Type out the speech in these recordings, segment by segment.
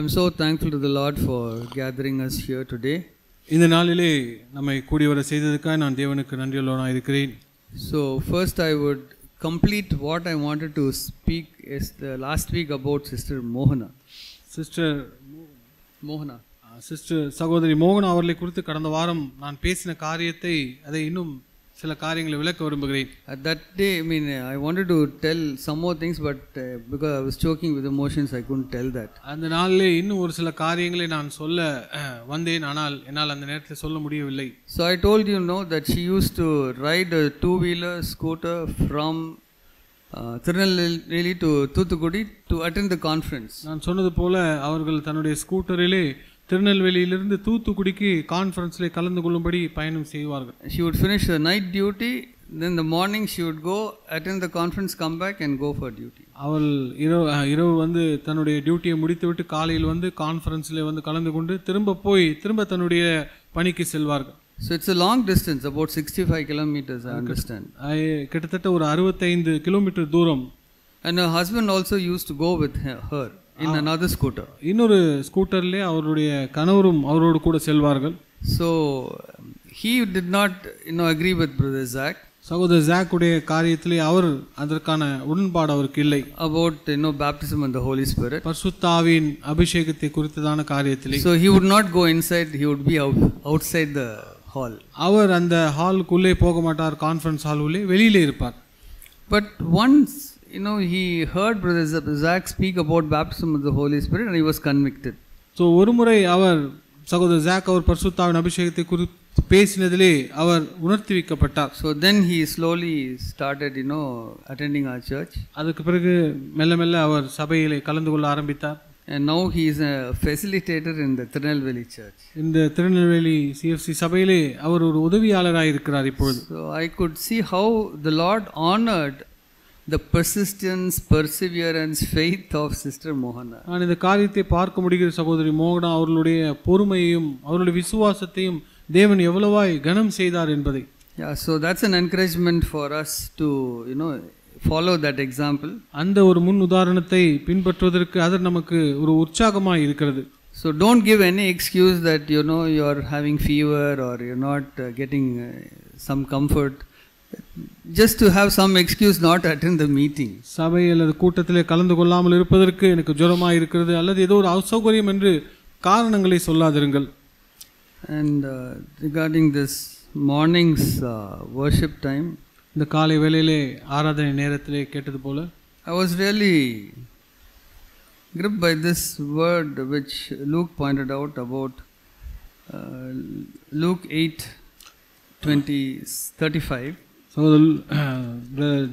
I'm so thankful to the Lord for gathering us here today. இந்த நாளிலே நம்மை கூடி வர செய்ததற்காக நான் தேவனுக்கு நன்றியுள்ளவனாக இருக்கிறேன். So first I would complete what I wanted to speak is the last week about Sister Mohana. Sister சகோதரி மோகனா அவர்களை குறித்து கடந்த வாரம் நான் பேசின காரியத்தை அதை இன்னும் சில காரியங்களை விளக்க விரும்புகிறேன். At that day, I wanted to tell some more things, but because I was choking with emotions, I couldn't tell that. அந்த நாளிலே இன்னும் ஒரு சில காரியங்களை நான் சொல்ல வந்தேன், ஆனால் என்னால் அந்த நேரத்தில் சொல்ல முடியவில்லை. So I told you that she used to ride a two-wheeler scooter from Tirunelveli to Thuthukudi to attend the conference. நான் சொன்னது போல அவர்கள் தன்னுடைய ஸ்கூட்டரிலே திருநெல்வேலியிலிருந்து தூத்துக்குடிக்கு கான்ஃபரன்ஸில் கலந்து கொள்ளும்படி பயணம் செய்வார்கள். She would finish her night duty, then the morning she would go attend the conference, come back and go for duty. அவள் இரவு வந்து தன்னுடைய டியூட்டியை முடித்துவிட்டு காலையில் வந்து கான்ஃபரன்ஸில் வந்து கலந்து கொண்டு திரும்ப தன்னுடைய பணிக்கு செல்வார்கள். So it's a long distance, about 65 kilometers, I understand. கிட்டத்தட்ட ஒரு 65 கிலோமீட்டர் தூரம். And her husband also used to go with her in another scooter. இன்னொரு ஸ்கூட்டர்லே அவருடைய கணவரும் அவரோடு கூட செல்வார்கள். So he did not agree with Brother Zach. சகோதரர் ஜாக் உடைய காரியத்திலே அவர் அதற்கான உடன்பாடு அவருக்கு இல்லை. About baptism and the Holy Spirit. பரிசுத்த ஆவியின் அபிஷேகத்தை குறித்ததான காரியத்திலே. So he would not go inside, he would be outside the hall. அவர் அந்த ஹாலுக்குள்ளே போக மாட்டார், கான்ஃபரன்ஸ் ஹால் உள்ளே வெளியிலே இருப்பார். But once he heard Brother Zach speak about baptism with the Holy Spirit and he was convicted. So ஒரு முறை அவர் சகோதரர் jack அவர் பரிசுத்த ஆவியின் அபிஷேகத்தை குறித்து பேசினதிலே அவர் உணர்த்தி வைக்கப்பட்டார். So then he slowly started attending our church. அதுக்கு பிறகு மெல்ல மெல்ல அவர் சபையிலே கலந்து கொள்ள ஆரம்பித்தார். And now he is a facilitator in the Tirunelveli church. இந்த திருநெல்வேலி சிஎஃப்சி சபையிலே அவர் ஒரு உதவியாளராக இருக்கிறார் இப்பொழுது. So I could see how the Lord honored the persistence, perseverance, faith of Sister Mohana. நான் இந்த காரியத்தை பார்க்க முடிகிற சகோதரி மோகனா அவர்களுடைய பொறுமையையும் அவருடைய விசுவாசத்தையும் தேவன் எவ்வளவாய் கனம் செய்தார் என்பதை. Yeah, so that's an encouragement for us to follow that example. அந்த ஒரு முன் உதாரணத்தை பின்பற்றுவதற்கு அது நமக்கு ஒரு உற்சாகமாய் இருக்கிறது. So don't give any excuse that you are having fever or you're not getting some comfort. Just to have some excuse not attend the meeting. சபை அல்லது கூட்டத்திலே கலந்து கொள்ளாமல் இருப்பதற்கு எனக்கு ஜுரமாக இருக்கிறது அல்லது ஏதோ ஒரு அசௌகரியம் என்று காரணங்களை சொல்லாதிருங்கள். And regarding this morning's worship time, இந்த காலை வேளையிலே ஆராதனை நேரத்திலே கேட்டது போல I was really gripped by this word which Luke pointed out about Luke 8:35.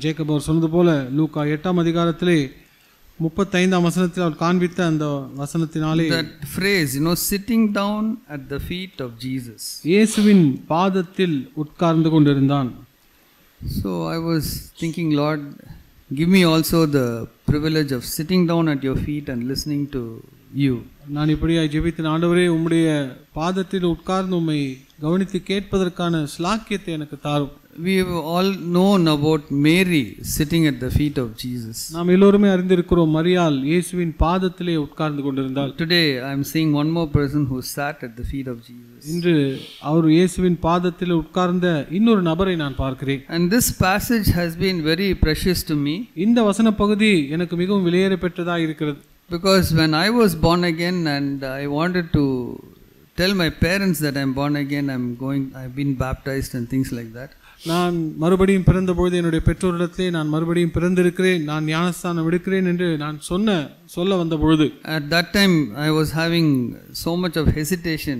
Jacob அவர் சொன்னது போல லூக்கா 8ஆம் அதிகாரத்திலே 35ஆம் வசனத்தில் அவர் காண்பித்த அந்த வசனத்தினாலே that phrase sitting down at the feet of Jesus. இயேசுவின் பாதத்தில் உட்கார்ந்து கொண்டிருந்தான். So I was thinking, Lord, give me also the privilege of sitting down at your feet and listening to you. நான் இப்படியாய் ஜெபித்தேன், ஆண்டவரே உம்முடைய பாதத்தில் உட்கார்ந்து உம்மை கவனித்து கேட்பதற்கான ஸ்லாக்கியத்தை எனக்கு தாரும். We have all known about Mary sitting at the feet of Jesus. நாம் எல்லோருமே அறிந்திருக்கிறோம் மரியாள் இயேசுவின் பாதத்திலே உட்கார்ந்து கொண்டிருந்தாள். Today I am seeing one more person who sat at the feet of Jesus. இன்று அவர் இயேசுவின் பாதத்தில் உட்கார்ந்த இன்னொரு நபரை நான் பார்க்கிறேன். And this passage has been very precious to me. இந்த வசன பகுதி எனக்கு மிகவும் விலையேற பெற்றதாக இருக்கிறது. Because when I was born again and I wanted to tell my parents that I am born again, I've been baptized and things like that. நான் மறுபடியும் பிறந்தபொழுது என்னுடைய பெற்றோரிடத்திலே நான் மறுபடியும் பிறந்திருக்கிறேன், நான் ஞானஸ்தானம் எடுக்கிறேன் என்று நான் சொல்ல வந்த பொழுது, at that time I was having so much of hesitation.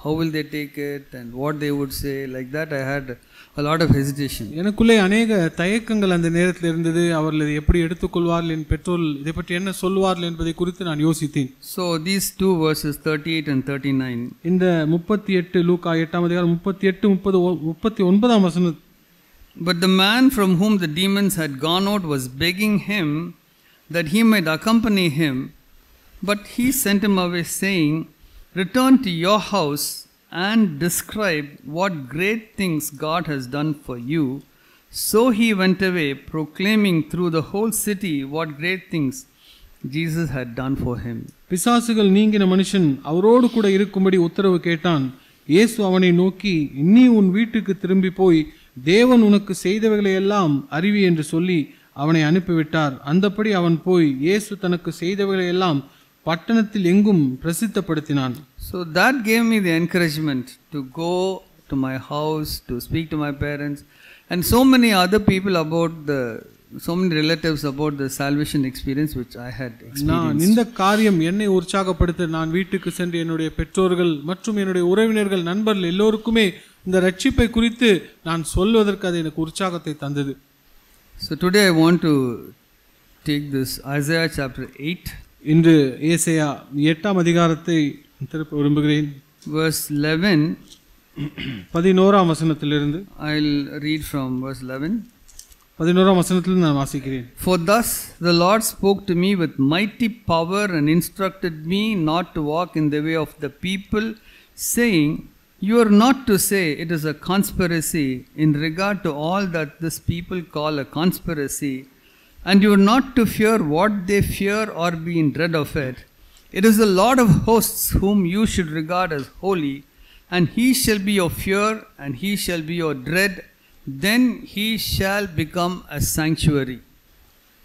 How will they take it and what they would say, like that I had a lot of hesitation. எனக்குள்ளே अनेक தயக்கங்கள் அந்த நேரத்தில் இருந்தது. அவர்கள் இதை எப்படி எடுத்துக்கொள்வார்கள், என் பெற்றோர்கள் இதை பற்றி என்ன சொல்வார்கள் என்பதை குறித்து நான் யோசித்தேன். So these two verses 38 and 39, இந்த 38 லூக்கா 8ஆம் அதிகாரம் 38 39ஆம் வசனம். But the man from whom the demons had gone out was begging him that he might accompany him, but he sent him away saying, Return to your house and describe what great things God has done for you. So he went away, proclaiming through the whole city what great things Jesus had done for him. பிசாசுகள் நீங்கின மனுஷன் அவரோடு கூட இருக்கும்படி உத்தரவு கேட்டான். இயேசு அவனை நோக்கி, நீ உன் வீட்டுக்கு திரும்பி போய் தேவன் உனக்கு செய்தவைகளை எல்லாம் அறிவி என்று சொல்லி அவனை அனுப்பிவிட்டார். அந்தபடி அவன் போய் இயேசு தனக்கு செய்தவைகளை எல்லாம் பட்டணத்தில் எங்கும் பிரசித்தப்படுத்தினான். So that gave me the encouragement to go to my house, to speak to my parents and so many other people about so many relatives about the salvation experience which I had experienced. நான் இந்த காரியம் என்னை உற்சாகப்படுத்த நான் வீட்டுக்கு சென்று என்னுடைய பெற்றோர்கள் மற்றும் என்னுடைய உறவினர்கள் நண்பர்கள் எல்லோருக்குமே இந்த ரட்சிப்பை குறித்து நான் சொல்வதற்கு அது எனக்கு உற்சாகத்தை தந்தது. So today I want to take this Isaiah chapter 8. இன்று ஏசாயா 8ஆம் அதிகாரத்தை திருப்ப விரும்புகிறேன். Verse 11. 11ஆம் வசனத்திலிருந்து I'll read from verse 11. 11ஆம் வசனத்திலிருந்து நான் வாசிக்கிறேன். For thus the Lord spoke to me with mighty power and instructed me not to walk in the way of the people, saying, you are not to say it is a conspiracy in regard to all that this people call a conspiracy, and you are not to fear what they fear or be in dread of it. It is the Lord of hosts whom you should regard as holy, and he shall be your fear, and he shall be your dread. Then he shall become a sanctuary.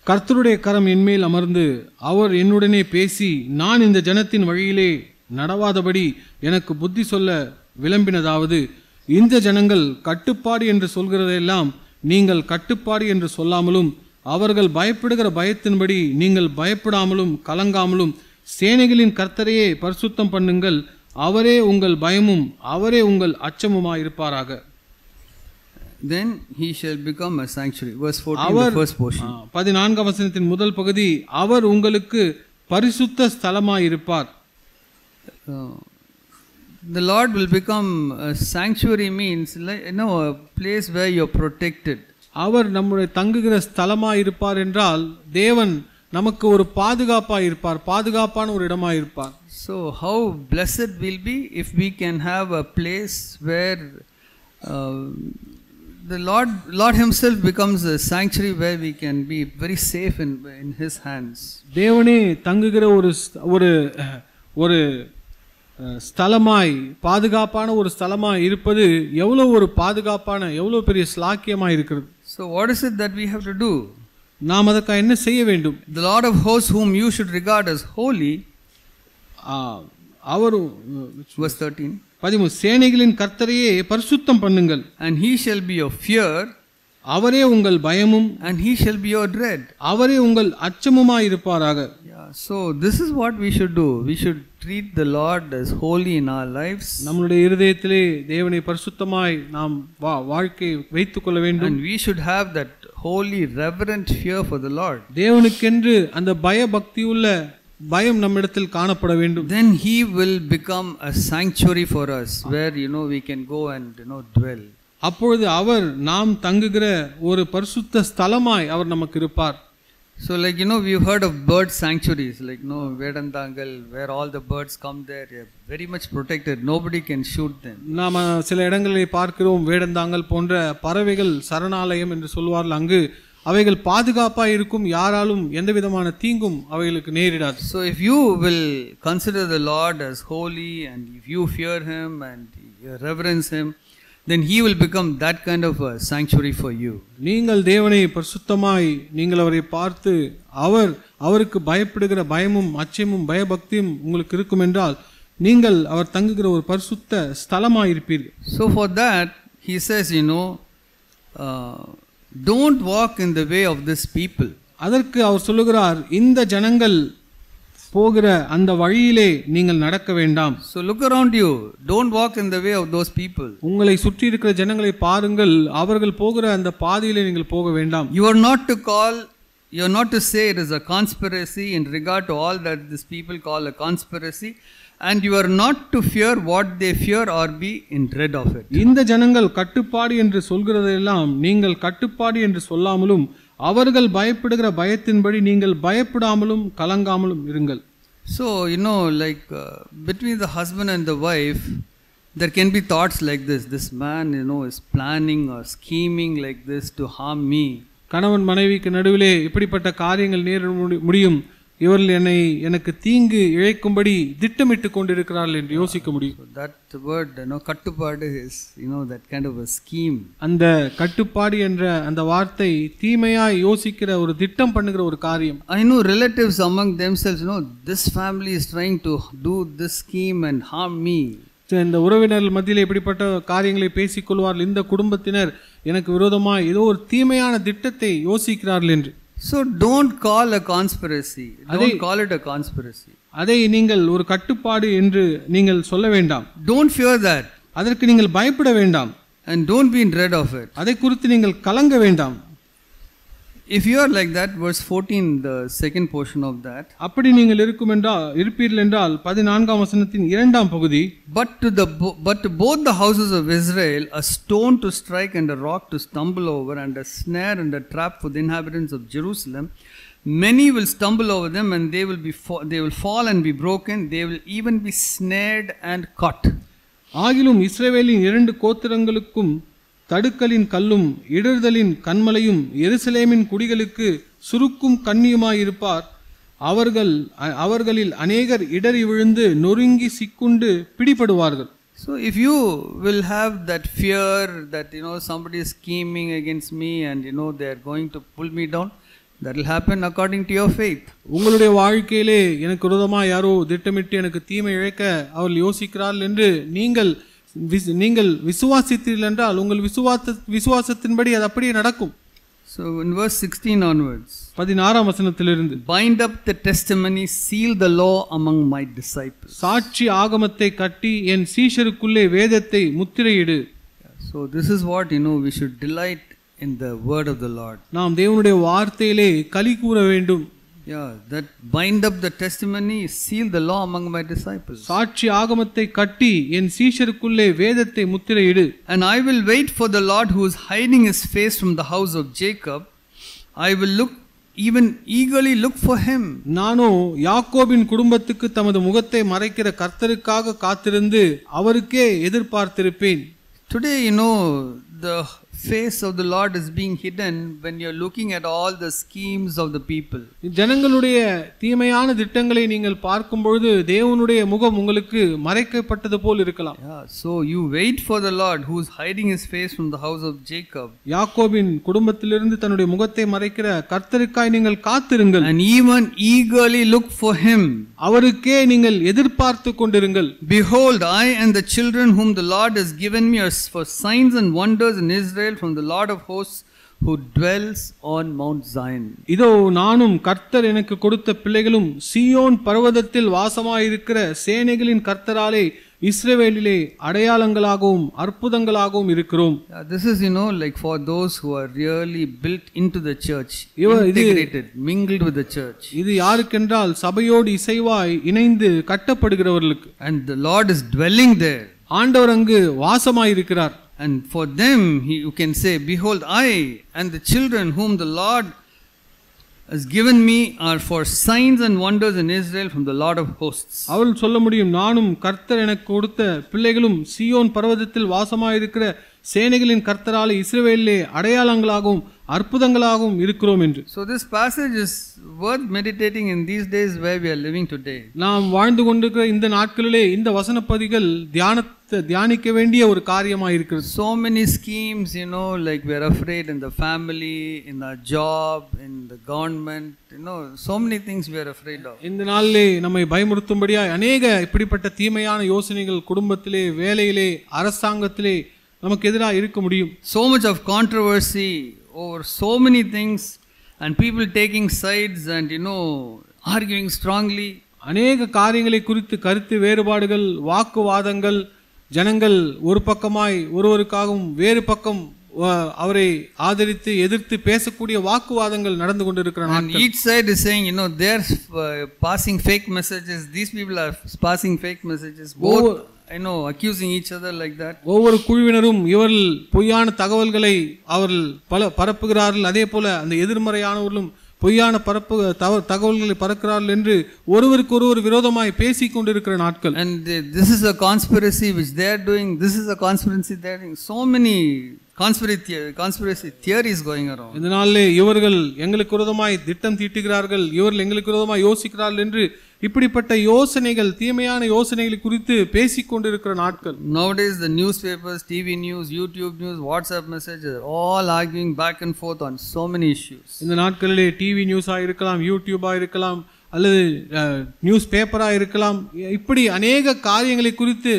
கர்த்தருடைய கரம் என்மேல் அமர்ந்து அவர் என்னுடனே பேசி, நான் இந்த ஜனத்தின் வழியிலே நடவாதபடி எனக்கு புத்தி சொல்ல விளம்பினதாவது, இந்த ஜனங்கள் கட்டுப்பாடு என்று சொல்கிறதெல்லாம் நீங்கள் கட்டுப்பாடு என்று சொல்லாமலும் அவர்கள் பயப்படுகிற பயத்தின்படி நீங்கள் பயப்படாமலும் கலங்காமலும் சேனைகளின் கர்த்தரையே பரிசுத்தம் பண்ணுங்கள், அவரே உங்கள் பயமும் அவரே உங்கள் அச்சமுமாயிருப்பாராக. Then he shall become a sanctuary. Verse 14, the first portion. 14ஆம் வசனத்தின் முதல் பகுதி, அவர் உங்களுக்கு பரிசுத்த ஸ்தலமாயிருப்பார். The Lord will become a sanctuary means like, a place where you are protected. அவர் நம்முடைய தங்குகிற ஸ்தலமாயிருப்பார் என்றால் தேவன் நமக்கு ஒரு பாதுகாப்பாயிருப்பார், பாதுகாப்பான ஒரு இடமாயிருப்பார். So how blessed we'll be if we can have a place where the Lord himself becomes a sanctuary where we can be very safe in his hands. தேவனே தங்குகிற ஒரு ஸ்தலமாய் பாதுகாப்பான ஒரு ஸ்தலமாய் இருப்பது எவ்வளவு ஒரு பாதுகாப்பான எவ்வளவு பெரிய ஸ்லாக்கியமாய் இருக்கிறது. So what is it that we have to do? நாம் அதற்கு என்ன செய்ய வேண்டும்? The Lord of hosts whom you should regard as holy. Our verse 13. 13 சேனைகளின் கர்த்தரையே பரிசுத்தம் பண்ணுங்கள். And he shall be your fear. அவரே உங்கள் பயமும். And he shall be your dread. அவரே உங்கள் அச்சமுமாய் இருப்பாராக. So this is what we should do. We should treat the Lord as holy in our lives. நம்முடைய இருதயத்திலே தேவனை பரிசுத்தமாய் நாம் வாழ்க்கை வைத்துக் கொள்ள வேண்டும். And we should have that holy reverent fear for the Lord. தேவனுக்கென்று அந்த பயபக்தியுள்ள பயம் நம்மிடத்தில் காணப்பட வேண்டும். Then he will become a sanctuary for us where we can go and dwell. அப்பொழுது அவர் நாம் தங்குகிற ஒரு பரிசுத்த ஸ்தலமாய் அவர் நமக்கு இருப்பார். So like we've heard of bird sanctuaries like Vedantangal where all the birds come there, they are very much protected, nobody can shoot them. நாம சில இடங்களில் பார்க்கிறோம் வேடந்தாங்கல் போன்ற பறவைகள் சரணாலயம் என்று சொல்வார்கள். அங்கு அவைகள் பாதுகாப்பாக இருக்கும், யாராலும் எந்த விதமான தீங்கும் அவைகளுக்கு நேரிடாது. So if you will consider the Lord as holy and if you fear him and you reverence him, then he will become that kind of a sanctuary for you. நீங்கள் தேவனை பரிசுத்தமாய் நீங்கள் அவரை பார்த்து அவருக்கு பயப்படுகிற பயமும் அச்சமும் பயபக்தியும் உங்களுக்கு இருக்கும் என்றால் நீங்கள் அவர் தங்குகிற ஒரு பரிசுத்த ஸ்தலமாய் இருப்பீர்கள். So for that he says don't walk in the way of this people. அதற்கு அவர் சொல்லுகிறார், இந்த ஜனங்கள் போகிற அந்த வழியிலே நீங்கள் நடக்க வேண்டாம். So look around you, don't walk in the way of those people. உங்களை சுற்றி இருக்கிற ஜனங்களை பாருங்கள், அவர்கள் போகிற அந்த பாதையிலே நீங்கள் போக வேண்டாம். You are not to say it is a conspiracy in regard to all that these people call a conspiracy, and you are not to fear what they fear or be in dread of it. இந்த ஜனங்கள் கட்டுப்பாடு என்று சொல்கிறதெல்லாம் நீங்கள் கட்டுப்பாடு என்று சொல்லாமலும் அவர்கள் பயப்படுகிற பயத்தின்படி நீங்கள் பயப்படாமலும் கலங்காமலும் இருங்கள். So between the husband and the wife there can be thoughts like this man is planning or scheming like this to harm me. கணவன் மனைவிக்கு நடுவிலே இப்படிப்பட்ட காரியங்கள் நேர முடியும். இவர்கள் எனக்கு தீங்கு இழைக்கும்படி திட்டமிட்டு கொண்டிருக்கிறார்கள் என்று யோசிக்க முடியும். So that word, கட்டுப்பாடு is, that kind of a scheme. அந்த கட்டுப்பாடு என்ற அந்த வார்த்தை தீமையாய் யோசிக்கிற ஒரு திட்டம் பண்ணுகிற ஒரு காரியம். I know relatives among themselves, this family is trying to do this scheme and harm me. இந்த உறவினர்கள் மத்தியில் எப்படிப்பட்ட காரியங்களை பேசிக்கொள்வார்கள், இந்த குடும்பத்தினர் எனக்கு விரோதமாக ஏதோ ஒரு தீமையான திட்டத்தை யோசிக்கிறார்கள் என்று. So don't call a conspiracy. Don't call it a conspiracy. அதை நீங்கள் ஒரு கட்டுப்பாடு என்று நீங்கள் சொல்ல வேண்டாம். Don't fear that. அதற்கு நீங்கள் பயப்பட வேண்டாம். And don't be in dread of it. அதை குறித்து நீங்கள் கலங்க வேண்டாம். If you are like that, verse 14, the second portion of that. அப்படி நீங்கள் இருப்பீர்கள் என்றால் 14ஆம் வசனத்தின் இரண்டாம் பகுதி. But to both the houses of Israel a stone to strike and a rock to stumble over and a snare and a trap for the inhabitants of Jerusalem. Many will stumble over them and they will fall and be broken. They will even be snared and caught. ஆகிலும் இஸ்ரவேலின் 2 கோத்திரங்களுக்கும் தடுக்கலின் கல்லும் இடர்தலின் கண்மலையும் எருசலேமின் குடிகளுக்கு சுருக்கும் கண்ணியுமாயிருப்பார். அவர்களில் அநேகர் இடறி விழுந்து நொறுங்கி சிக்குண்டு பிடிபடுவார்கள். So if you will have that fear that somebody is scheming against me and they are going to pull me down, that will happen according to your faith. உங்களுடைய வாழ்க்கையிலே எனக்கு விரோதமாக யாரோ திட்டமிட்டு எனக்கு தீமை இழைக்க அவர்கள் யோசிக்கிறார்கள் என்று நீங்கள் விசுவாசித்தீர்கள் என்றால் உங்கள் விசுவாசத்தின்படி அது அப்படியே நடக்கும். So in verse 16 onwards, 16ஆம் வசனத்திலிருந்து, bind up the testimony, seal the law among my disciples. சாட்சி ஆகமத்தை கட்டி என் சீஷருக்குள்ளே வேதத்தை முத்திரையிடு. So this is what we should delight in the word of the Lord. நாம் தேவனுடைய வார்த்தையிலே களி கூற வேண்டும். Yeah, that bind up the testimony, seal the law among my disciples. சாட்சி ஆகமத்தை கட்டி என் சீஷருக்குள்ளே வேதத்தை முத்திரையிடு. And I will wait for the Lord who is hiding his face from the house of Jacob. I will eagerly look for him. நானோ யாக்கோபின் குடும்பத்துக்கு தமது முகத்தை மறைக்கிற கர்த்தருக்காக காத்திருந்து அவருக்கே எதிர்பார்த்திருப்பேன். Today the face of the Lord is being hidden when you are looking at all the schemes of the people. ஜனங்களுடைய தீமையான திட்டங்களை நீங்கள் பார்க்கும் பொழுது தேவனுடைய முகம் உங்களுக்கு மறைக்கப்பட்டது போல் இருக்கலாம். So you wait for the Lord who is hiding his face from the house of Jacob. யாக்கோபின் குடும்பத்திலிருந்து தன்னுடைய முகத்தை மறைக்கிற கர்த்தருக்காய் நீங்கள் காத்திருங்கள். And even eagerly look for him. அவருக்கே நீங்கள் எதிர்பார்த்து கொண்டிருங்கள். Behold, I and the children whom the Lord has given me are for signs and wonders in Israel from the Lord of hosts who dwells on Mount Zion. இதோ நானும் கர்த்தர் எனக்கு கொடுத்த பிள்ளைகளும் சீயோன் பர்வதத்தில் வாசமாயிருக்கிற சேனைகளின் கர்த்தராலே இஸ்ரவேலிலே அடையாளங்களாகவும் அற்புதங்களாகவும் இருக்கிறோம். This is like for those who are really built into the church, integrated, mingled with the church. இது யாருக்கென்றால் சபையோடு இசைவாய் இணைந்து கட்டப்படுகிறவர்களுக்கு. And the Lord is dwelling there. ஆண்டவர் அங்கு வாசமாயிருக்கிறார். And for them you can say, behold, I and the children whom the Lord has given me are for signs and wonders in Israel from the Lord of hosts. அவள் சொல்ல முடியும், நானும் கர்த்தர் எனக்கு கொடுத்த பிள்ளைகளும் சீயோன் பர்வதத்தில் வாசமாயிருக்கிற சேனைகளின் கர்த்தராலே இஸ்ரவேலிலே அடையாளங்களாகவும் அற்புதங்களாகவும் இருக்கிறோம் என்று. So this passage is worth meditating in these days where we are living today. நாம் வாழ்ந்து கொண்டிருக்கிற இந்த நாட்களிலே இந்த வசனப்பதிகள் தியானிக்க வேண்டிய ஒரு காரியமாக இருக்கிறது. So many schemes, like we are afraid in the family, in our job, in the government, so many things we are afraid of. இந்த நாளிலே நம்மை பயமுறுத்தும்படியாய் அநேக இப்படிப்பட்ட தீமையான யோசனைகள் குடும்பத்திலே, வேலையிலே, அரசாங்கத்திலே நமக்கு எதிராக இருக்க முடியும். So much of controversy over so many things and people taking sides and arguing strongly. அநேக காரியங்களை குறித்து கருத்து வேறுபாடுகள், வாக்குவாதங்கள், ஜனங்கள் ஒரு பக்கமாய் ஒருவருக்காகவும் வேறு பக்கம் அவரை ஆதரித்து எதிர்த்து பேசக்கூடிய வாக்குவாதங்கள் நடந்து கொண்டிருக்கிற நாட்கள். Each side is saying, they are passing fake messages, these people are passing fake messages, both accusing each other like that. ஒவ்வொரு குழுவினரும் இவர்கள் பொய்யான தகவல்களை அவர்கள் பரப்புகிறார்கள். அதே போல அந்த எதிர்மறையானவர்களும் பொய்யான தகவல்களை பரப்புகிறார்கள் என்று ஒருவருக்கு ஒருவர் விரோதமாய் பேசிக் கொண்டிருக்கிற நாட்கள். And this is a conspiracy which they are doing. This is a conspiracy they are doing. So many conspiracy theories going around. இதனாலே இவர்கள் எங்களுக்கு விரோதமாய் திட்டம் தீட்டுகிறார்கள், இவர்கள் எங்களுக்கு விரோதமாய் யோசிக்கிறார்கள் என்று இப்படிப்பட்ட யோசனைகள், தீமையான யோசனைகளை குறித்து பேசிக் கொண்டிருக்கிற நாட்கள். Nowadays the newspapers, TV news, YouTube news, WhatsApp messages are all arguing back and forth on so many issues. இந்த நாட்களிலே டிவி நியூஸா இருக்கலாம், யூடியூபா இருக்கலாம், அல்லது நியூஸ் பேப்பரா இருக்கலாம், இப்படி அநேக காரியங்களை குறித்து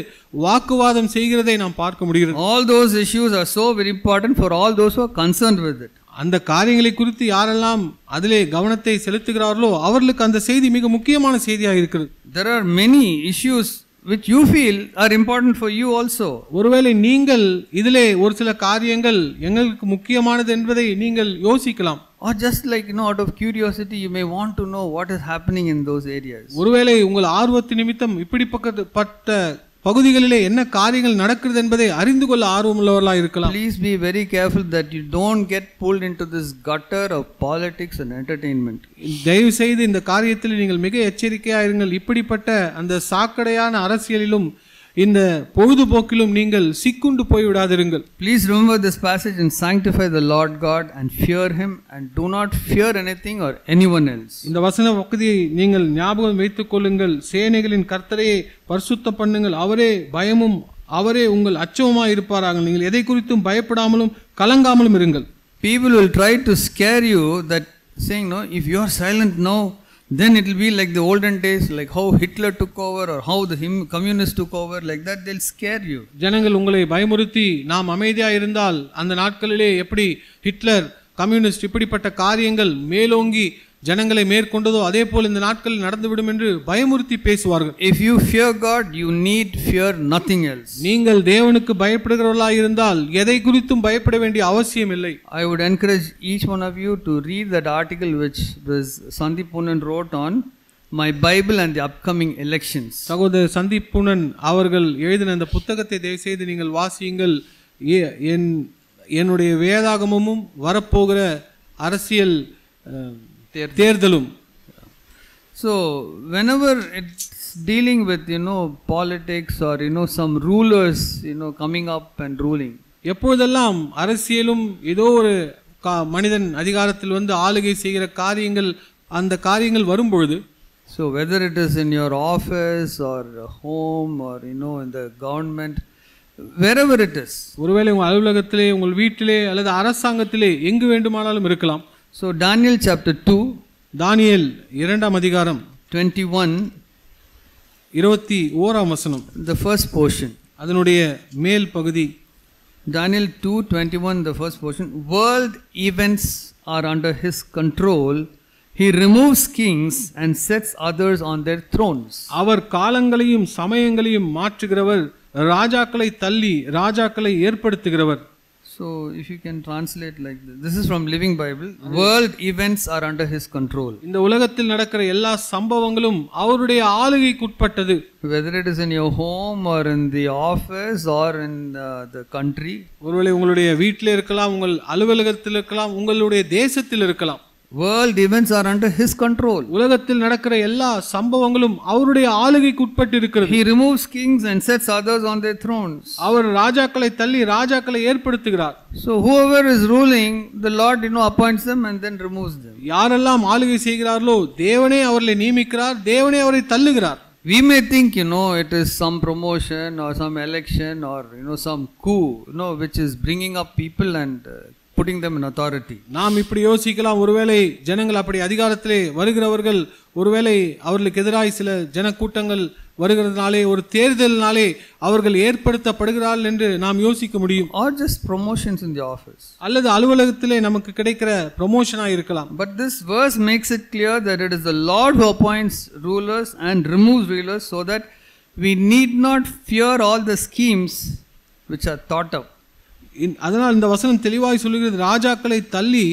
வாக்குவாதம் செய்கிறதை நாம் பார்க்க முடிகிறது. All those issues are so very important for all those who are concerned with it. அந்த காரியங்களை குறித்து யாரெல்லாம் அதிலே கவனத்தை செலுத்துகிறார்களோ அவர்களுக்கு அந்த செய்தி மிக முக்கியமான செய்தியாக இருக்கிறது. There are many issues which you feel are important for you also. ஒருவேளை நீங்கள் இதிலே ஒரு சில காரியங்கள் எங்களுக்கு முக்கியமானது என்பதை நீங்கள் யோசிக்கலாம். Or just like out of curiosity you may want to know what is happening in those areas. ஒருவேளை உங்கள் ஆர்வத்தின் நிமித்தம் இப்படிப்பட்ட பகுதிகளிலே என்ன காரியங்கள் நடக்கிறது என்பதை அறிந்து கொள்ள ஆர்வமுள்ளவர்களாக இருக்கலாம். Please be very careful that you don't get pulled into this gutter of politics and entertainment. தயவு செய்து இந்த காரியத்தில் நீங்கள் மிக எச்சரிக்கையாக இருங்கள். இப்படிப்பட்ட அந்த சாக்கடையான அரசியலிலும் இந்த பொழுதுபோக்கிலும் நீங்கள் சிக்குண்டு போய்விடாதிருங்கள். Please remember this passage and sanctify the Lord God and fear him and do not fear anything or anyone else. இந்த வசன பகுதியை நீங்கள் ஞாபகம் வைத்துக் கொள்ளுங்கள். சேனைகளின் கர்த்தரையே பரிசுத்தம் பண்ணுங்கள், அவரே பயமும் அவரே உங்கள் அச்சமுமாய் இருப்பாராக. நீங்கள் எதை குறித்தும் பயப்படாமலும் கலங்காமலும் இருங்கள். People will try to scare you that saying no, if you are silent now, then it will be like the olden days, like how Hitler took over or how the communists took over, like that they'll scare you. ஜனங்கள் உங்களை பயமுறுத்தி நாம் அமைதியாக இருந்தால் அந்த நாட்களிலே எப்படி Hitler, communist இப்படிப்பட்ட காரியங்கள் மேலோங்கி ஜனங்களை மேற்கொண்டதோ அதே போல் இந்த நாட்களில் நடந்துவிடும் என்று பயமுறுத்தி பேசுவார்கள். If you fear God, you need fear nothing else. நீங்கள் தேவனுக்கு பயப்படுகிறவர்களாக இருந்தால் எதை குறித்தும் பயப்பட வேண்டிய அவசியம் இல்லை. I would encourage each one of you to read that article which Sandeep Poonen wrote on my Bible and the upcoming elections. சகோதரர் சந்தீப் பூனன் அவர்கள் எழுதின அந்த புத்தகத்தை தயவு செய்து நீங்கள் வாசியுங்கள். என்னுடைய வேதாகமும் வரப்போகிற அரசியல் தேர்தலும். So whenever it's dealing with politics or some rulers coming up and ruling, எப்பொழுதெல்லாம் அரசியலும் ஏதோ ஒரு மனிதன் அதிகாரத்தில் வந்து ஆளுகை செய்கிற காரியங்கள், அந்த காரியங்கள் வரும்பொழுது, so whether it is in your office or home or in the government, wherever it is, ஒருவேளை உங்கள் அலுவலகத்திலே, உங்கள் வீட்டிலே அல்லது அரசாங்கத்திலே எங்கு வேண்டுமானாலும் இருக்கலாம். So Daniel chapter 2, தானியேல் 2ஆம் அதிகாரம் 21 வசனம், the first portion, அதனுடைய மேல் பகுதி. Daniel 2:21, the first portion. World events are under his control. He removes kings and sets others on their thrones. அவர் காலங்களையும் சமயங்களையும் மாற்றுகிறவர், ராஜாக்களை தள்ளி ராஜாக்களை ஏற்படுத்துகிறவர். So if you can translate like this. This is from Living Bible. World events are under his control. இந்த உலகத்தில் நடக்கிற எல்லா சம்பவங்களும் அவருடைய ஆளுகைக்குட்பட்டது. Whether it is in your home or in the office or in the country. ஒருவேளை உங்களுடைய வீட்டில் இருக்கலாம், உங்கள் அலுவலகத்தில் இருக்கலாம், உங்களுடைய தேசத்தில் இருக்கலாம். World events are under his control. உலகத்தில் நடக்கிற எல்லா சம்பவங்களும் அவருடைய ஆளுகைக்கு உட்பட்டு இருக்கிறது. He removes kings and sets others on their thrones. அவர் ராஜாக்களை தள்ளி ராஜாக்களை ஏற்படுத்துகிறார். So whoever is ruling, the Lord appoints them and then removes them. யாரெல்லாம் ஆளுகை செய்கிறார்களோ தேவனே அவர்களை நியமிக்கிறார், தேவனே அவரை தள்ளுகிறார். We may think it is some promotion or some election or some coup which is bringing up people and putting them in authority. நாம் இப்படி யோசிக்கலாம். ஒருவேளை ஜனங்கள் அப்படி அதிகாரத்திலே வருகிறவர்கள், ஒருவேளை அவர்களுக்கு எதிராக சில ஜனக்கூட்டங்கள் வருகிறதுனாலே, ஒரு தேர்தலினாலே அவர்கள் ஏற்படுத்தப்படுகிறார்கள் என்று நாம் யோசிக்க முடியும். Or just promotions in the office. அல்லது அலுவலகத்திலே நமக்கு கிடைக்கிற ப்ரமோஷனா இருக்கலாம். But this verse makes it clear that it is the Lord who appoints rulers and removes rulers, so that we need not fear all the schemes which are thought up. அதனால் இந்த வசனம் தெளிவாய் சொல்லுகிறது, ராஜாக்களை தள்ளி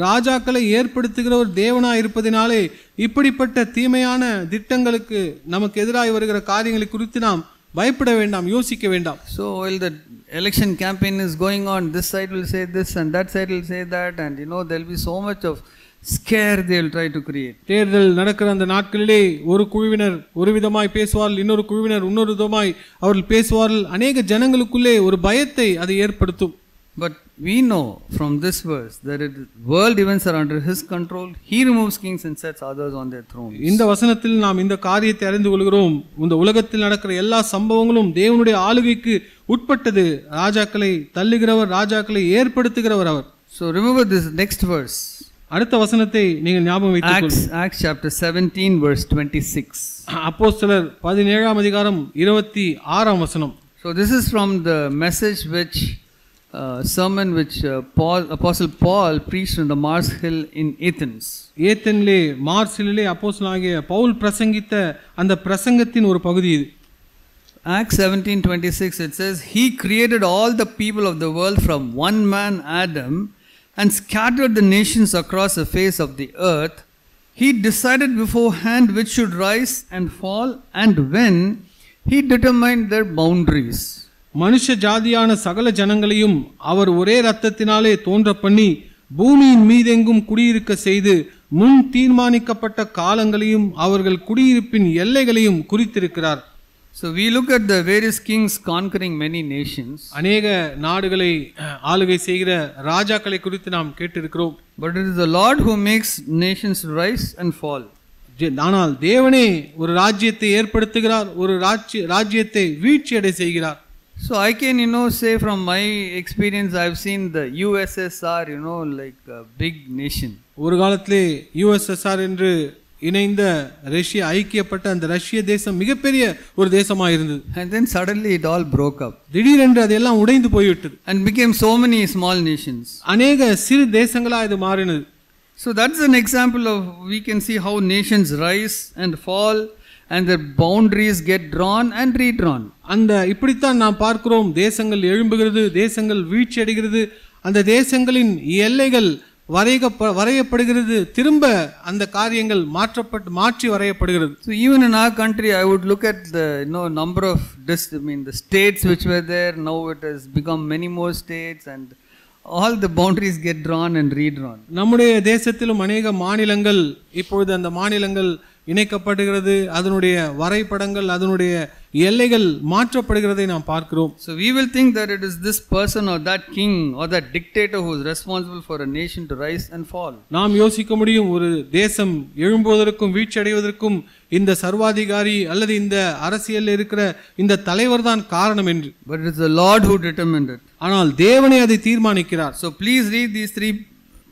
ராஜாக்களை ஏற்படுத்துகிற ஒரு தேவனாய் இருப்பதினாலே இப்படிப்பட்ட தீமையான திட்டங்களுக்கு நமக்கு எதிராக வருகிற காரியங்களை குறித்து நாம் பயப்பட வேண்டாம், யோசிக்க வேண்டாம். So while the election campaign is going on, this side will say this and that side will say that, and there will be so much of scare they will try to create. தேர்தல் நடக்கிற அந்த நாட்களிலே ஒரு குழுவினர் ஒரு விதமாய் பேசுவார்கள், இன்னொரு குழுவினர் இன்னொரு விதமாய் அவர்கள் பேசுவார்கள். அநேக ஜனங்களுக்குள்ளே ஒரு பயத்தை அது ஏற்படுத்தும். But we know from this verse that world events are under his control. He removes kings and sets others on their thrones. இந்த வசனத்தில் நாம் இந்த காரியத்தை அறிந்து கொள்கிறோம். இந்த உலகத்தில் நடக்கிற எல்லா சம்பவங்களும் தேவனுடைய ஆளுகைக்கு உட்பட்டது. ராஜாக்களை தள்ளுகிறவர், ராஜாக்களை ஏற்படுத்துகிறவர் அவர். So remember this next verse. அடுத்த வசனத்தை நீங்கள் ஞாபகம் வைத்துக் கொள்ளுங்கள். Acts chapter 17 verse 26. அப்போஸ்தலர் 17ஆம் அதிகாரம் 26ஆம் வசனம். So this is from the message which sermon which Apostle Paul preached on the Mars Hill in Athens. ஏதெனிலே மார்சிலே அப்போஸ்தலனாகிய பவுல் பிரசங்கித்த அந்த பிரசங்கத்தின் ஒரு பகுதி இது. Acts 17:26 it says, he created all the people of the world from one man Adam and scattered the nations across the face of the earth. He decided beforehand which should rise and fall, and when he determined their boundaries. மனுஷ ஜாதியான சகல ஜனங்களையும் அவர் ஒரே இரத்தத்தினாலே தோன்ற பண்ணி பூமியின் மீதெங்கும் குடியிருக்க செய்து முன் தீர்மானிக்கப்பட்ட காலங்களையும் அவர்கள் குடியிருப்பின் எல்லைகளையும் குறித்திருக்கிறார். So we look at the various kings conquering many nations. அநேக நாடுகளை ஆளுகை செய்கிற ராஜாக்களை குறித்து நாம் கேட்டிருக்கிறோம். But it is the Lord who makes nations rise and fall. ஆனால் தேவனே ஒரு ராஜ்யத்தை ஏற்படுத்துகிறார், ஒரு ராஜ்யத்தை வீழ்ச்சியடை செய்கிறார். So I can say from my experience, I have seen the USSR like a big nation. ஒரு காலத்திலே USSR என்று இணைந்த ரஷ்ய ஐக்கியப்பட்ட அந்த ரஷ்ய தேசம் மிகப்பெரிய ஒரு தேசமாக இருந்தது. And then suddenly it all broke up. திடீரென்று அதெல்லாம் உடைந்து போய்விட்டது. And became so many small nations. அநேக சிறு தேசங்களா இது மாறினது. So that's an example of, we can see how nations rise and fall and their boundaries get drawn and redrawn. அந்த இப்படித்தான் நாம் பார்க்கிறோம். தேசங்கள் எழும்புகிறது, தேசங்கள் வீழ்ச்சி அடைகிறது, அந்த தேசங்களின் எல்லைகள் வரையப்படுகிறது, திரும்ப அந்த காரியங்கள் மாற்றி வரையப்படுகிறது. So even in our country, I would look at the number of the states which were there. Now it has become many more states, and all the boundaries get drawn and redrawn. நம்முடைய தேசத்திலும் அநேக மாநிலங்கள், இப்பொழுது அந்த மாநிலங்கள் இணைக்கப்படுகிறது, அதனுடைய வரைபடங்கள், அதனுடைய எல்லைகள் மாற்றப்படுகிறதை நாம் பார்க்கிறோம். So we will think that it is this person or that king or that dictator who is responsible for a nation to rise and fall. நாம் யோசிக்க முடியும், ஒரு தேசம் எழும்புவதற்கும் வீழ்ச்சி அடைவதற்கும் இந்த சர்வாதிகாரி அல்லது இந்த அரசியலில் இருக்கிற இந்த தலைவர் தான் காரணம் என்று. But it is the Lord who determined it. ஆனால் தேவனே அதை தீர்மானிக்கிறார். So please read these three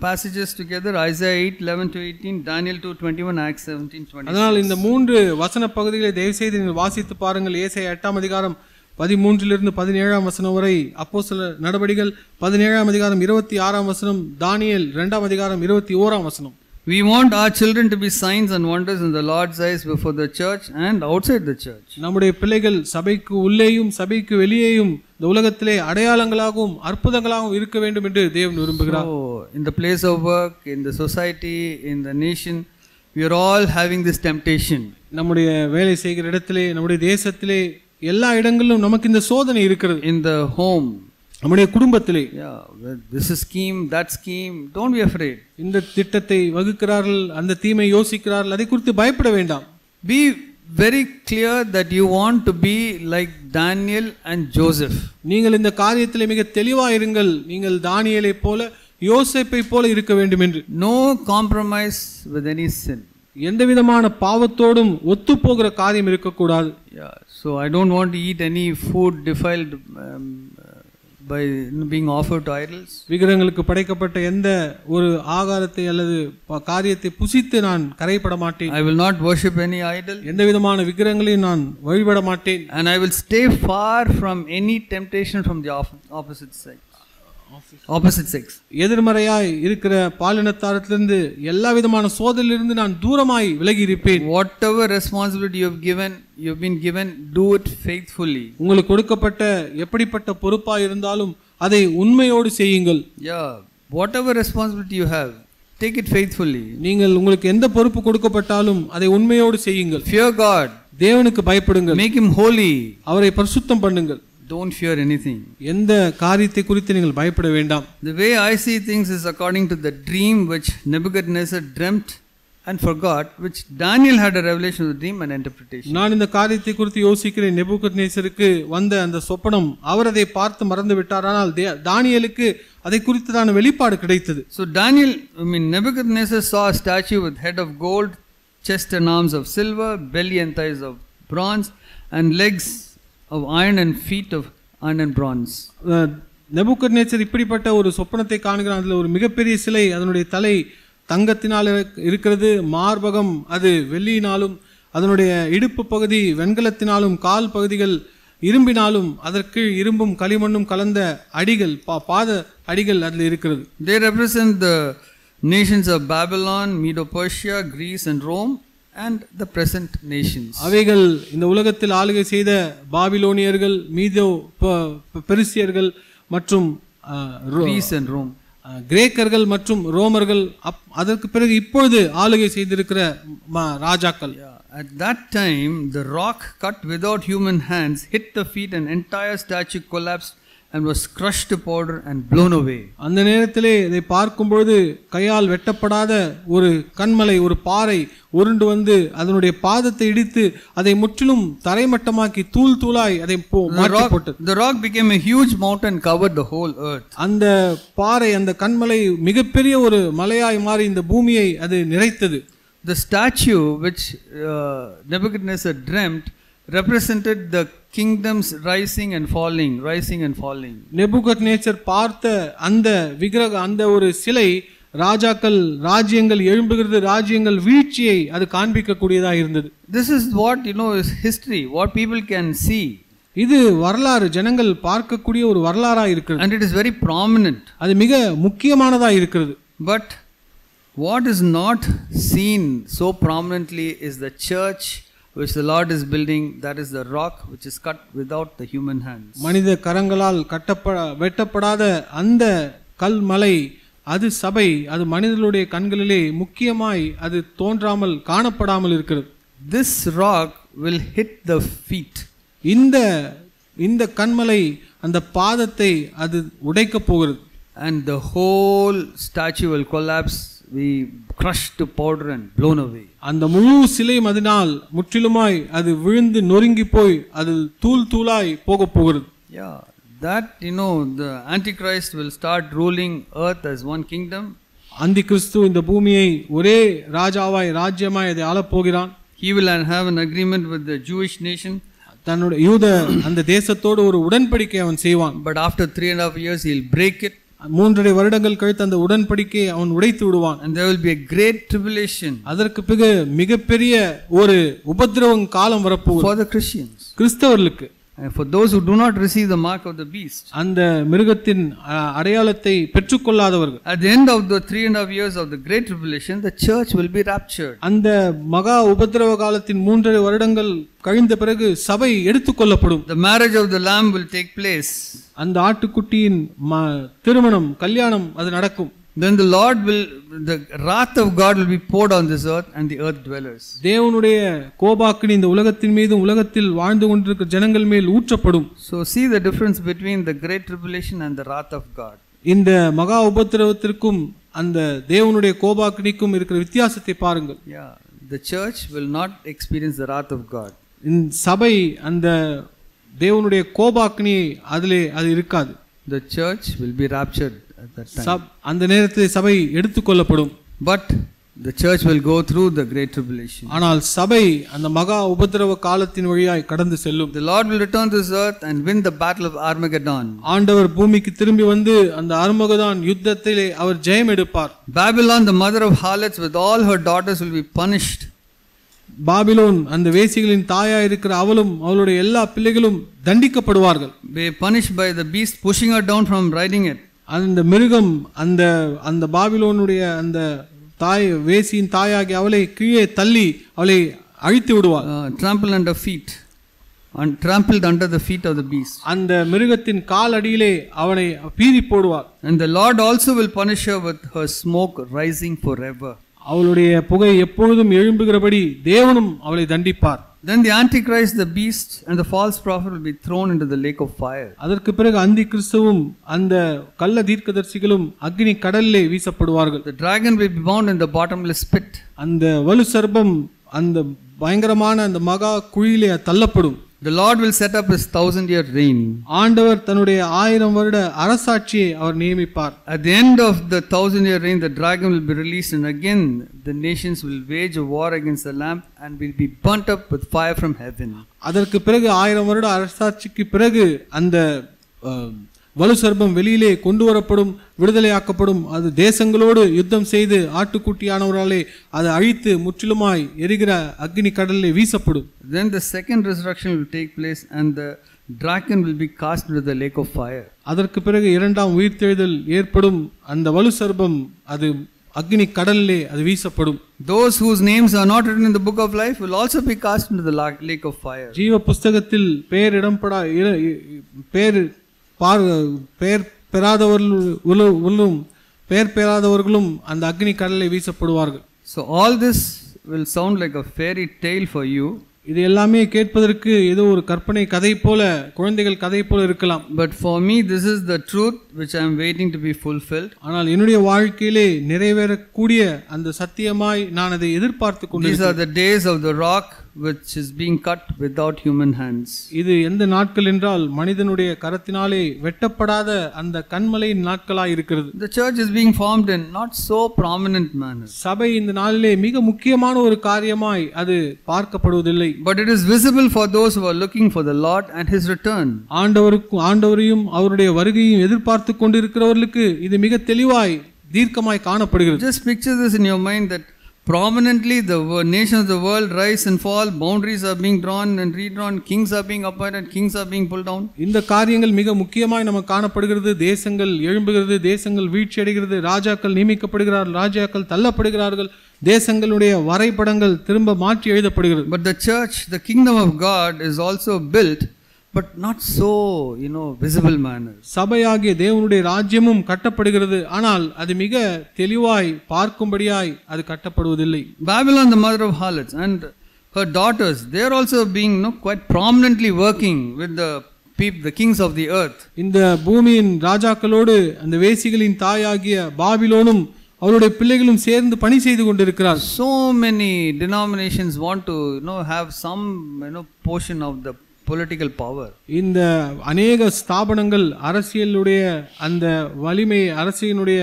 passages together: Isaiah 8:11-18, Daniel 2:21, Acts 17:26. அதனால் இந்த மூன்று வசன பகுதிகளை தயவு செய்து நீங்கள் வாசித்து பாருங்கள். ஏசாயா 8ஆம் அதிகாரம் 13 - 17ஆம் வசனம் வரை, அப்போஸ்தலர் நடபடிகள் 17ஆம் அதிகாரம் 26ஆம் வசனம், தானியேல் 2ஆம் அதிகாரம் 21ஆம் வசனம். We want our children to be signs and wonders in the Lord's eyes before the church and outside the church. நம்முடைய பிள்ளைகள் சபைக்கு உள்ளேயும் சபைக்கு வெளியேயும் இந்த உலகத்திலே அடையாளங்களாகவும் அற்புதங்களாகவும் இருக்க வேண்டும் என்று தேவன் விரும்புகிறார். So in the place of work, in the society, in the nation, we are all having this temptation. நம்முடைய வேலை செய்கிற இடத்திலே, நம்முடைய தேசத்திலே, எல்லா இடங்களிலும் நமக்கு இந்த சோதனை இருக்கிறது. In the home, நம்முடைய குடும்பத்திலே, this is scheme, that scheme, don't be afraid. இந்த திட்டத்தை வகுக்கிறார்கள், அந்த தீமை யோசிக்கிறார்கள், அதை குறித்து பயப்பட வேண்டாம். Be very clear that you want to be like Daniel and Joseph. நீங்கள் இந்த காரியத்திலே மிக தெளிவாக இருங்கள். நீங்கள் தானியேலை போல யோசேப்பை போல இருக்க வேண்டும் என்று. No compromise with any sin. எந்த விதமான பாவத்தோடும் ஒத்து போகிற காரியம் இருக்கக்கூடாது. So I don't want to eat any food defiled by being offered to idols. விக்கிரகங்களுக்கு படைக்கப்பட்ட எந்த ஒரு ஆகாரத்தை அல்லது காரியத்தை புசித்து நான் கரைப்பட மாட்டேன். I will not worship any idol. எந்த விதமான விக்கிரகங்களையும் நான் வழிபட மாட்டேன். And I will stay far from any temptation from the opposite sex. எதிர்மறையாய் இருக்கிற பாலினத்தாரத்திலிருந்து எல்லா விதமான சோதனையிலிருந்து நான் தூரமாய் விலகி இருப்பேன். Whatever responsibility you have been given, do it faithfully. உங்களுக்கு கொடுக்கப்பட்ட எப்படிப்பட்ட பொறுப்பாய் இருந்தாலும் அதை உண்மையோடு செய்யுங்கள். Whatever responsibility you have, take it faithfully. நீங்கள் உங்களுக்கு எந்த பொறுப்பு கொடுக்கப்பட்டாலும் அதை உண்மையோடு செய்யுங்கள். Fear God, தேவனுக்கு பயப்படுங்கள், make him holy, அவரை பரிசுத்தம் பண்ணுங்கள், don't fear anything. எந்த காரியத்தை குறித்து நீங்கள் பயப்பட வேண்டாம். The way I see things is according to the dream which Nebuchadnezzar dreamt and forgot, which Daniel had a revelation of the dream and interpretation. நான் இந்த காரியத்தை குறித்து யோசிக்கிறேன். நெபுகத்நேசருக்கு வந்த அந்த சொப்பனம் அவர் அதை பார்த்து மறந்து விட்டார், ஆனால் தானியேலுக்கு அதை குறித்ததான வெளிப்பாடு கிடைத்தது. So Nebuchadnezzar saw a statue with head of gold, chest and arms of silver, belly and thighs of bronze, and legs of iron and feet of iron and bronze. Nebuchadnezzar இப்படிப்பட்ட ஒரு சொப்பனத்தை காணுகிறான். அதில் ஒரு மிகப்பெரிய சிலை, அதனுடைய தலை தங்கத்தினால் இருக்கிறது, மார்பகம் அது வெள்ளியினாலும், அதனுடைய இடுப்பு பகுதி வெண்கலத்தினாலும், கால் பகுதிகள் இரும்பினாலும், அதற்கு இரும்பும் களிமண்ணும் கலந்த அடிகள், பாத அடிகள் அதில் இருக்கிறது. They represent the nations of Babylon, Medo-Persia, Greece and Rome and the present nations. அவைகள் இந்த உலகத்தில் ஆளுகை செய்த பாபிலோனியர்கள், மீதோ பெருசியர்கள் மற்றும் Greece and Rome, கிரேக்கர்கள் மற்றும் ரோமர்கள், அதற்கு பிறகு இப்பொழுது ஆளுகை செய்திருக்கிற ராஜாக்கள். At that time the rock cut without human hands hit the feet and entire statue collapsed and was crushed to powder and blown away. அந்த நேரத்திலே இதை பார்க்கும்போது கையால் வெட்டப்படாத ஒரு கன்மலை, ஒரு பாறை உருண்டு வந்து அதனுடைய பாதத்தை இடித்து அதை முற்றிலும் தரைமட்டமாக்கி தூள் தூளாய் அதை மாற்றி போட்டது. The rock became a huge mountain, covered the whole earth. அந்த பாறை, அந்த கன்மலை மிகப்பெரிய ஒரு மலையாய் மாறி இந்த பூமியை அது நிறைத்தது. The statue which Nebuchadnezzar dreamt represented the kingdoms rising and falling, rising and falling. Nebuchadnezzar பார்த்த அந்த விக்கிரக, அந்த ஒரு சிலை ராஜாக்கள், ராஜ்யங்கள் எழும்புகிறது, ராஜ்யங்கள் வீழ்ச்சியை அது காண்பிக்க கூடியதாக இருந்தது. This is what is history, what people can see. இது வரலாறு, ஜனங்கள் பார்க்கக்கூடிய ஒரு வரலாறா இருக்கிறது. And it is very prominent. அது மிக முக்கியமானதா இருக்கிறது. But what is not seen so prominently is the church which the Lord is building, that is the rock which is cut without the human hands. மனித கரங்களால் வெட்டப்படாத அந்த கல்மலை, அது சபை, அது மனிதர்களுடைய கண்களிலே முக்கியமாய் அது தோன்றாமல் காணப்படாமல் இருக்கிறது. This rock will hit the feet. இந்த கண்மலை அந்த பாதத்தை அது உடைக்க போகிறது. And the whole statue will collapse, be crushed to powder and blown away. அந்த முழு சிலையும் அதனால் முற்றிலுமாய் அது விழுந்து நொறுங்கி போய் அது தூள் தூளாய் போக போகிறது. Yeah, that the Antichrist will start ruling earth as one kingdom. அந்தி கிறிஸ்து இந்த பூமியை ஒரே ராஜாவாய், ராஜ்யமாய் அதை ஆளப் போகிறான். He will have an agreement with the Jewish nation. தன்னுடைய யூத அந்த தேசத்தோடு ஒரு உடன்படிக்கை அவன் செய்வான். But after 3.5 years he will break it. 3.5 வருடங்கள் கழித்து அந்த உடன்படிக்கையை அவன் உடைத்து விடுவான். And there will be a great tribulation. அதற்கு பிறகு மிகப்பெரிய ஒரு உபத்திரவம் காலம் வரப்போகுது for the Christians, கிறிஸ்தவர்களுக்கு. and for those who do not receive the mark of the beast, அந்த மிருகத்தின் அடையாளத்தை பெற்றுக்கொள்ளாதவர்கள். At the end of the 3.5 years of the great tribulation, the church will be raptured. அந்த மகா உபத்திரவ காலத்தின் 3.5 வருடங்கள் கழிந்த பிறகு சபை எடுத்துக்கொள்ளப்படும். The marriage of the lamb will take place. அந்த ஆட்டுக்குட்டியின் திருமணம், கல்யாணம் அது நடக்கும். Then the wrath of God will be poured on this earth and the earth dwellers. தேவனுடைய கோபாக்கினி இந்த உலகத்தின் மீதும் உலகத்தில் வாழ்ந்து கொண்டிருக்கிற ஜனங்கள் மேல் ஊற்றப்படும். So see the difference between the great tribulation and the wrath of God. இந்த மகா உபத்திரவத்திற்கும் அந்த தேவனுடைய கோபாக்கினிக்கும் இருக்கிற வித்தியாசத்தை பாருங்கள். Yeah, the church will not experience the wrath of God. இந்த சபை அந்த தேவனுடைய கோபாக்கினி அதிலே அது இருக்காது. The church will be raptured at that time. அந்த நேரத்தில் சபை எடுத்துக்கொள்ளப்படும். But the church will go through the great tribulation. ஆனால் சபை அந்த மகா உபத்திரவ காலத்தின் வழியாய் கடந்து செல்லும். The Lord will return to this earth and win the battle of Armageddon. ஆண்டவர் பூமிக்கு திரும்பி வந்து அந்த அர்மகதான் யுத்தத்திலே அவர் ஜெயம் எடுப்பார். Babylon, the mother of harlots, with all her daughters will be punished. Babylon அந்த வேசிகளின் தாயா இருக்கிற அவளும் அவளுடைய எல்லா பிள்ளைகளும் தண்டிக்கப்படுவார்கள். Be punished by the beast pushing her down from riding it. அந்த மிருகம் அந்த பாபிலோனுடைய அந்த தாய், வேசியின் தாயாகி அவளை கீழே தள்ளி அவளை அழித்து விடுவார். Trampled under the feet of the beast. அந்த மிருகத்தின் கால் அடியிலே அவனை பீறி போடுவார். And the Lord also will punish her with her smoke rising forever. அவளுடைய புகை எப்பொழுதும் எழும்புகிறபடி தேவனும் அவளை தண்டிப்பார். Then the Antichrist, the beast, and the false prophet will be thrown into the lake of fire. அதற்கு பிறகு அந்தி கிறிஸ்துவும் அந்த கள்ள தீர்க்கதரிசிகளும் அக்னி கடலிலே வீசப்படுவார்கள். The dragon will be bound in the bottomless pit. அந்த வலு சர்ப்பம் அந்த பயங்கரமான அந்த மகா குழியிலே தள்ளப்படும். The Lord will set up his 1,000-year reign. ஆண்டவர் தன்னுடைய 1000 வருட அரசாட்சியை அவர் நியமிப்பார். At the end of the 1,000-year reign, the dragon will be released, and again the nations will wage a war against the Lamb and will be burnt up with fire from heaven. அதற்கு பிறகு 1000 வருட அரசாட்சிக்கு பிறகு அந்த வலு சர்ப்பம் வெளியிலே கொண்டு வரப்படும், விடுதலையாக்கப்படும். அது தேசங்களோடு யுத்தம் செய்து ஆட்டுக்குட்டியானவராலே அதை அழித்து முற்றிலுமாய் எரிகிற அக்னி கடலிலே வீசப்படும். Then the second resurrection will take place, and the dragon will be cast into the lake of fire. அதற்கு பிறகு இரண்டாம் உயிர்த்தெழுதல் ஏற்படும். அந்த வலு சர்ப்பம் அது அக்னி கடலிலே அது வீசப்படும். Those whose names are not written in the book of life will also be cast into the lake of fire. ஜீவ புஸ்தகத்தில் பெயர் இடம்படா பெயர் பெறாதவர்களும் அந்த அக்னி கடலில் வீசப்படுவார்கள். So all this will sound like a fairy tale for you. இது எல்லாமே கேட்பதற்கு ஏதோ ஒரு கற்பனை கதை போல, குழந்தைகள் கதை போல இருக்கலாம். But for me this is the truth which I am waiting to be fulfilled. ஆனால் என்னுடைய வாழ்க்கையிலே நிறைவேறக்கூடிய அந்த சத்தியமாய் நான் அதை எதிர்பார்த்து கொண்டிருக்கிறேன். These are the days of the rock which is being cut without human hands. இது எந்த நாட்கள் என்றால் மனிதனுடைய கரத்தினாலே வெட்டப்படாத அந்த கன்மலையின் நாட்களாய் இருக்கிறது. The church is being formed in not so prominent manner. சபை இந்த நாளிலே மிக முக்கியமான ஒரு காரியமாய் அது பார்க்கப்படுவதில்லை. But it is visible for those who are looking for the Lord and his return. ஆண்டவரையும் அவருடைய வருகையும் எதிர்பார்த்து கொண்டிருக்கிறவர்களுக்கு இது மிக தெளிவாய் தீர்க்கமாய் காணப்படுகிறது. Just picture this in your mind that prominently the nations of the world rise and fall, boundaries are being drawn and redrawn, kings are being appointed, kings are being pulled down. இந்த காரியங்கள் மிக முக்கியமாய் நமக்கு காணப்படுகிறது. தேசங்கள் எழும்புகிறது, தேசங்கள் வீழ்ச்சி அடைகிறது, ராஜாக்கள் நியமிக்கப்படுகிறார்கள், ராஜாக்கள் தள்ளப்படுகிறார்கள், தேசங்களுடைய வரைபடங்கள் திரும்ப மாற்றி எழுதப்படுகிறது. But the church, the kingdom of God is also built, but not so, visible manner. சபையாகிய தேவனுடைய ராஜ்யமும் கட்டப்படுகிறது, ஆனால் அது மிக தெளிவாய் பார்க்கும்படியாய் அது கட்டப்படுவதில்லை. Babylon, the mother of harlots, and her daughters, they are also being quite prominently working with the kings of the earth. இந்த பூமியின் ராஜாக்களோடு அந்த வேசிகளின் தாயாகிய பாபிலோனும் அவருடைய பிள்ளைகளும் சேர்ந்து பணி செய்து கொண்டிருக்கிறார். So many denominations want to have some portion of the political power. இந்த அநேக ஸ்தாபனங்கள் அரசியலுடைய அந்த வலிமை, அரசியலுடைய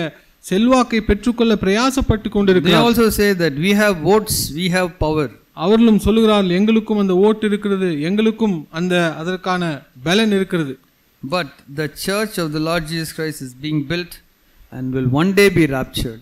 செல்வாக்கை பெற்றுக்கொள்ள பிரயாசப்பட்டு கொண்டிருக்கிறார். They also say that we have votes, we have power. அவர்களும் சொல்லுகிறார்கள், எங்களுக்கும் அந்த ஓட்டு இருக்கிறது, எங்களுக்கும் அந்த அதற்கான பலன் இருக்கிறது. But the church of the Lord Jesus Christ is being built and will one day be raptured.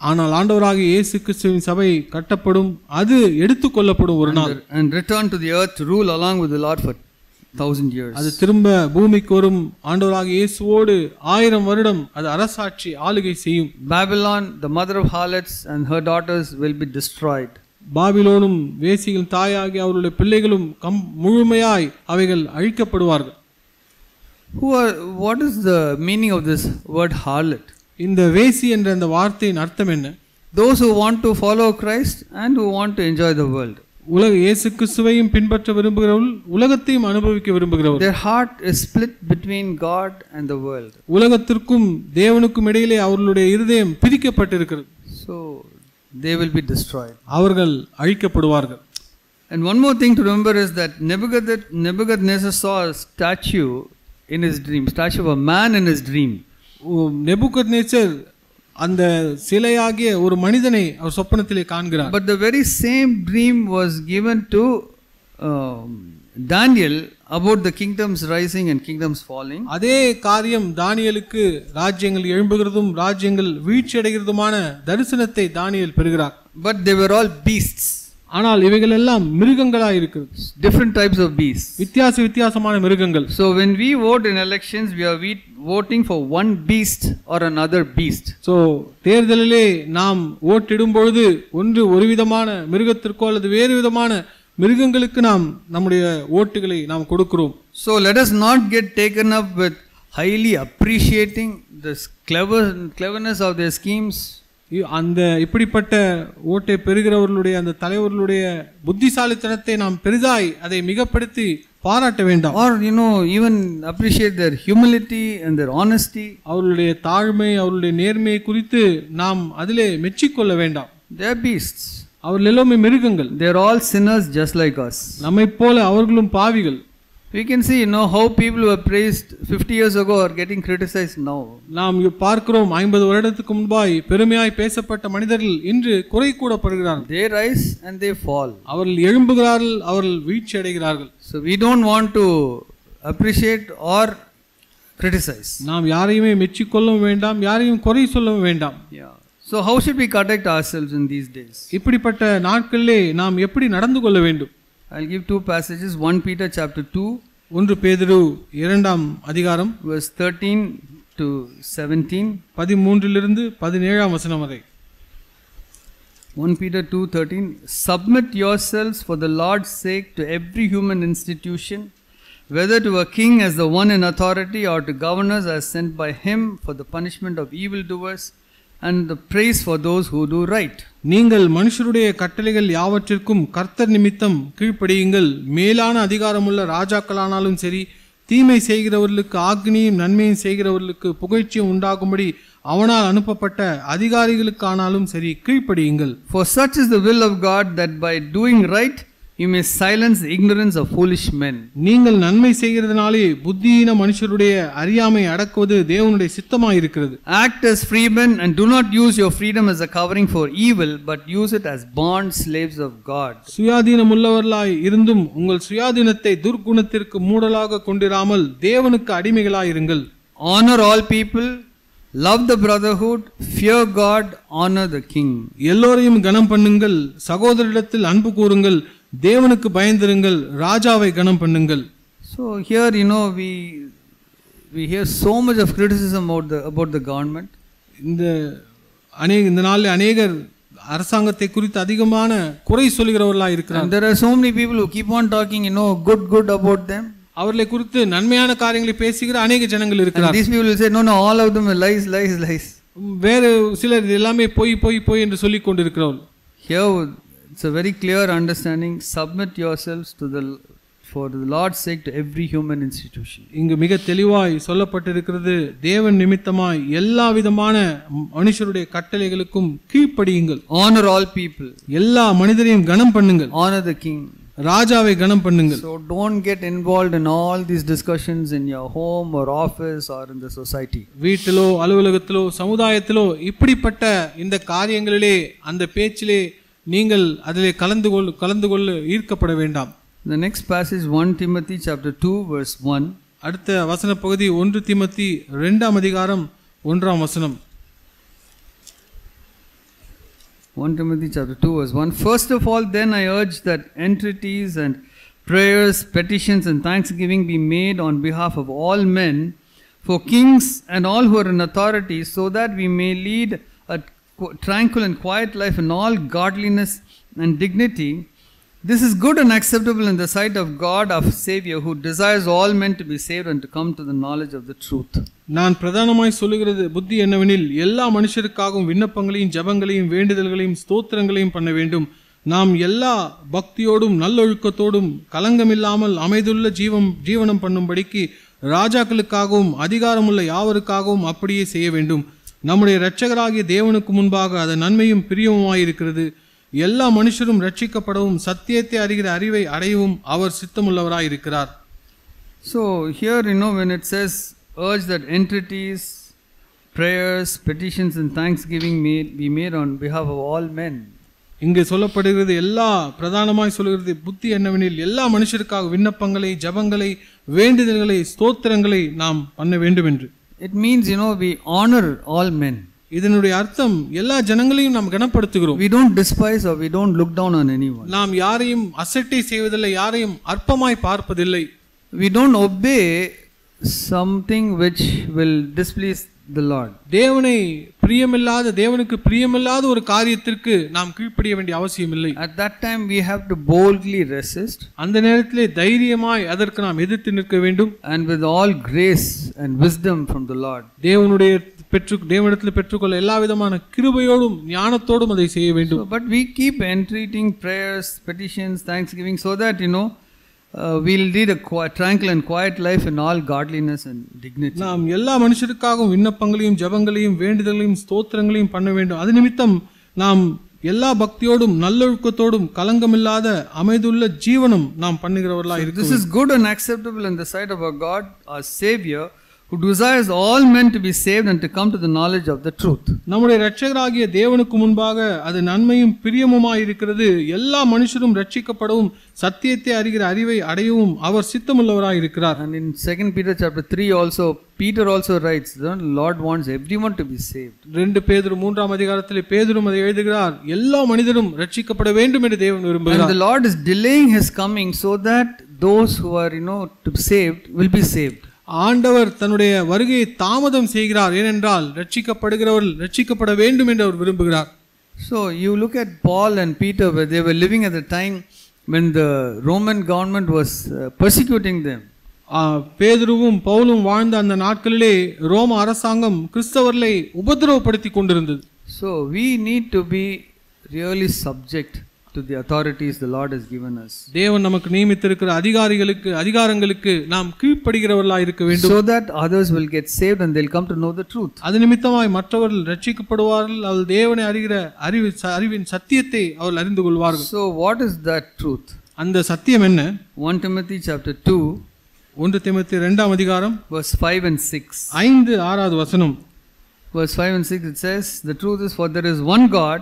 ஆனால் ஆண்டவராகிய இயேசு கிறிஸ்துவின் சபை கட்டப்படும், அது எடுத்துக்கொள்ளப்படும் ஒரு நாள். And return to the earth to rule along with the Lord for 1,000 years. அது திரும்ப பூமிக்கு வரும், ஆண்டவராகிய இயேசுவோடு 1000 வருடம் அது அரசாட்சி ஆளுகை செய்யும். Babylon, the mother of harlots, and her daughters will be destroyed. பாபிலோனும் வேசிகளின் தாயாகிய அவருடைய பிள்ளைகளும் முழுமையாய் அவைகள் அழிக்கப்படுவார்கள். What is the meaning of this word harlot? இந்த வேசி என்ற அந்த வார்த்தையின் அர்த்தம் என்ன? Those who want to follow Christ and who want to enjoy the world. இயேசு கிறிஸ்துவையும் பின்பற்ற விரும்புகிறவர்கள், உலகத்தையும் அனுபவிக்க விரும்புகிறவர்கள். Their heart is split between God and the world. உலகத்திற்கும் தேவனுக்கும் இடையிலே அவர்களுடைய இருதயம் பிரிக்கப்பட்டிருக்கிறது. So they will be destroyed. அவர்கள் அழிக்கப்படுவார்கள். And one more thing to remember is that Nebuchadnezzar saw a statue in his dream, statue of a man in his dream. நெபுகத்நேச்சர் அந்த சிலையாகிய ஒரு மனிதனை அவர் சொப்பனத்திலே காண்கிறார். But the very same dream was given to Daniel about the kingdoms rising and kingdoms falling. அதே காரியம் தானியேலுக்கு ராஜ்யங்கள் எழும்புகிறதும் ராஜ்யங்கள் வீழ்ச்சி அடைகிறதுமான தரிசனத்தை தானியேல் பெறுகிறார். But they were all beasts. ஆனால் இவைகள் எல்லாம் மிருகங்களாய் இருக்கிறது. Different types of beasts. வித்தியாசமான மிருகங்கள். So when we vote in elections, we are voting for one beast or another beast. So தேர்தலிலே நாம் ஓட்டிடும் பொழுது ஒன்று ஒரு விதமான மிருகத்திற்கோ அல்லது வேறு விதமான மிருகங்களுக்கு நாம் நம்முடைய ஓட்டுகளை நாம் கொடுக்கிறோம். So let us not get taken up with highly appreciating the cleverness of their schemes. அந்த இப்படிப்பட்ட ஓட்டை பெறுகிறவர்களுடைய அந்த தலைவர்களுடைய புத்திசாலித்தனத்தை நாம் பெரிதாய் அதை மிகப்படுத்தி பாராட்ட வேண்டாம். Or even appreciate their humility and their honesty. அவர்களுடைய தாழ்மை அவர்களுடைய நேர்மையை குறித்து நாம் அதிலே மெச்சிக்கொள்ள வேண்டாம். They are beasts. அவர்கள் எல்லாமே மிருகங்கள். They are all sinners just like us. நம்மைப் போல அவர்களும் பாவிகள். We can see how people who were praised 50 years ago are getting criticized now. நாம் பார்க்கிறோம் 50 வருடத்துக்கு முன்பாய் பெருமையாய் பேசப்பட்ட மனிதர்கள் இன்று குறை கூறப்படுகிறார்கள். They rise and they fall. அவர்கள் எழும்புகிறார்கள், அவர்கள் வீழ்ச்சி அடைகிறார்கள். So we don't want to appreciate or criticize. நாம் யாரையுமே மெச்சிக்கொள்ளவும் வேண்டாம், யாரையும் குறை சொல்லவும் வேண்டாம். Yeah. So how should we conduct ourselves in these days? இப்படிப்பட்ட நாட்களிலே நாம் எப்படி நடந்து கொள்ள வேண்டும்? I'll give two passages. 1 Peter chapter 2, 1 பேதுரு 2ஆம் அதிகாரம் verse 13 to 17. 13 17ஆம் வசனம் வரை. 1 Peter 2:13. Submit yourselves for the Lord's sake to every human institution, whether to a king as the one in authority or to governors as sent by him for the punishment of evildoers and the praise for those who do right. நீங்கள் மனுஷருடைய கட்டளைகள் யாவற்றிற்கும் கர்த்தர் நிமித்தம் கீழ்ப்படியுங்கள். மேலான அதிகாரமுள்ள ராஜாக்களானாலும் சரி, தீமை செய்கிறவர்களுக்கு ஆக்னியும் நன்மையும் செய்கிறவர்களுக்கு புகழ்ச்சியும் உண்டாகும்படி அவனால் அனுப்பப்பட்ட அதிகாரிகளுக்கானாலும் சரி கீழ்ப்படியுங்கள். For such is the will of God, that by doing right you may silence the ignorance of foolish men. நீங்கள் நன்மை செய்கிறதுனாலே புத்தியீன மனுஷருடைய அறியாமை அடக்குவது தேவனுடைய சித்தமாய் இருக்கிறது. Act as freemen and do not use your freedom as a covering for evil, but use it as bond slaves of God. சுயாதீனமுள்ளவர்களாய் இருந்தும் உங்கள் சுயாதீனத்தை துர்க்குணத்திற்கு மூடலாக கொண்டிராமல் தேவனுக்கு அடிமைகளாய் இருங்கள். Honor all people, love the brotherhood, fear God, honor the king. எல்லோரையும் கனம் பண்ணுங்கள், சகோதரரிடத்தில் அன்பு கூறுங்கள், தேவனுக்கு பயந்திருங்கள், ராஜாவை கனம் பண்ணுங்கள். So here we hear so much of criticism about the government. இந்த நாளில் அநேகர் அரசாங்கத்தை குறித்து அதிகமான குறை சொல்கிறவர்களாக இருக்கிறார்கள். And there are so many people who keep on talking good about them. அவர்களை குறித்து நன்மையான காரியங்களை பேசுகிற அநேக ஜனங்கள் இருக்கிறார்கள். These people will say no all of them are lies. வேறு சிலர் எல்லாமே பொய் என்று சொல்லிக் கொண்டிருக்கிறவர்கள். Here it's a very clear understanding. Submit yourselves for the Lord's sake to every human institution. இங்கு மிக தெளிவாய் சொல்லப்பட்டிருக்கிறது, தேவன் நிமித்தமாய் எல்லா விதமான மனுஷருடைய கட்டளைகளுக்கும் கீழ்ப்படியுங்கள். Honor all people. எல்லா மனிதரையும் கனம் பண்ணுங்கள். Honor the king. ராஜாவை கனம் பண்ணுங்கள். So don't get involved in all these discussions in your home or office or in the society. வீட்டிலோ அலுவலகத்திலோ சமுதாயத்திலோ இப்படிப்பட்ட இந்த காரியங்களிலே அந்த பேச்சிலே நீங்கள் அதிலே கலந்து கொள்ள ஈர்க்கப்பட வேண்டாம். The next passage 1 Timothy chapter 2 verse 1. அடுத்த வசன பகுதி 1 தீமோத்தி 2ஆம் அதிகாரம் 1ஆம் வசனம். 1 Timothy chapter 2 verse 1. First of all, then I urge that entreaties and prayers, petitions and thanksgiving be made on behalf of all men, for kings and all who are in authority, so that we may lead a tranquil and quiet life in all godliness and dignity. This is good and acceptable in the sight of God our Savior, who desires all men to be saved and to come to the knowledge of the truth. நான் பிரதானமாய் சொல்லுகிறது புத்தி என்னவெனில், எல்லா மனுஷருக்காகவும் விண்ணப்பங்களையும் ஜெபங்களையும் வேண்டுதல்களையும் ஸ்தோத்திரங்களையும் பண்ண வேண்டும். நாம் எல்லா பக்தியோடும் நல்லொழுக்கத்தோடும் கலங்கமில்லாமல் அமைதுள்ள ஜீவனம் பண்ணும்படிக்கு ராஜாக்களுக்காகவும் அதிகாரமுள்ள யாவருக்காகவும் அப்படியே செய்ய வேண்டும். நம்முடைய இரட்சகராகிய தேவனுக்கு முன்பாக அது நன்மையும் பிரியமுமாயிருக்கிறது. எல்லா மனுஷரும் ரட்சிக்கப்படவும் சத்தியத்தை அறிகிற அறிவை அடையவும் அவர் சித்தமுள்ளவராய் இருக்கிறார். So here when it says urge that entreaties, prayers, petitions and thanksgiving be made on behalf of all men. இங்கு சொல்லப்படுகிறது, எல்லா பிரதானமாய் சொல்கிறது புத்தி என்னவெனில், எல்லா மனுஷருக்காக விண்ணப்பங்களை ஜெபங்களை வேண்டுதல்களை ஸ்தோத்திரங்களை நாம் பண்ண வேண்டும் என்று. It means we honor all men. இதனுடைய அர்த்தம் எல்லா ஜனங்களையும் நாம் கனப்படுத்துகிறோம். We don't despise or we don't look down on anyone. நாம் யாரையும் அசட்டை செய்வதில்லை, யாரையும் அற்பமாய் பார்ப்பதில்லை. We don't obey something which will displease the Lord. தேவனுக்கு பிரியமில்லாத ஒரு காரியத்திற்கு நாம் கீழ்ப்படிய வேண்டிய அவசியம் இல்லை. At that time we have to boldly resist. அந்த நேரத்திலே தைரியமாய் அதற்கு நாம் எதிர்த்து நிற்க வேண்டும். And with all grace and wisdom from the Lord. தேவனுடைய தேவனிடத்தில் பெற்றுக்கொள்ள எல்லா விதமான கிருபையோடும் ஞானத்தோடும் அதை செய்ய வேண்டும். But we keep entreating prayers, petitions, thanksgiving, so that we'll lead a tranquil and quiet life in all godliness and dignity. நாம் எல்லா மனுஷருக்காகவும் விண்ணப்பங்களையும் ஜெபங்களையும் வேண்டுதல்களையும் ஸ்தோத்திரங்களையும் பண்ண வேண்டும். அது நிமித்தம் நாம் எல்லா பக்தியோடும் நல்லொழுக்கத்தோடும் கலங்கமில்லாத அமைதியுள்ள ஜீவனம் நாம் பண்ணுகிறவர்களாக இருக்க வேண்டும். This is good and acceptable in the sight of our God, our Savior, who desires all men to be saved and to come to the knowledge of the truth. நம்முடைய இரட்சகராகிய தேவனுக்கு முன்பாக அது நன்மையும் பிரியமுமாய் இருக்கிறது. எல்லா மனுஷரும் ரட்சிக்கப்படவும் சத்தியத்தை அறிகிற அறிவை அடையவும் அவர் சித்தமுள்ளவராய் இருக்கிறார். And in 2 Peter chapter 3 also, Peter also writes, the Lord wants everyone to be saved. 2 பேதுரு 3ஆம் அதிகாரத்திலே பேதுரும் அதை எழுதுகிறார், எல்லா மனிதரும் ரட்சிக்கப்பட வேண்டும் என்று தேவன் விரும்புகிறார். And the Lord is delaying his coming so that those who are to be saved will be saved. ஆண்டவர் தன்னுடைய வருகையை தாமதம் செய்கிறார், ஏனென்றால் ரட்சிக்கப்படுகிறவர்கள் ரட்சிக்கப்பட வேண்டும் என்று அவர் விரும்புகிறார். So you look at Paul and Peter, where they were living at the time when the Roman government was persecuting them. பேதுருவும் பவுலும் வாழ்ந்த அந்த நாட்களிலே ரோம அரசாங்கம் கிறிஸ்தவர்களை உபத்திரவப்படுத்தி கொண்டிருந்தது. So we need to be really subject to the authorities the Lord has given us. தேவன் நமக்கு நியமித்திருக்கிற அதிகாரங்களுக்கு நாம் கீழ்ப்படிகிறவர்களாய் இருக்க வேண்டும். So that others will get saved and they'll come to know the truth. அது நிமித்தமாய் மற்றவர்கள் ரட்சிக்கப்படுவார்கள், அவர்கள் தேவனை அறிகிற அறிவின் சத்தியத்தை அவர்கள் அறிந்து கொள்வார்கள். So what is that truth? அந்த சத்தியம் என்ன? 1 Timothy chapter 2, 1 தீமோத்தேயு 2ஆம் அதிகாரம் verse 5 and 6. 5-6 வசனம். Verse 5 and 6 it says, the truth is, for there is one God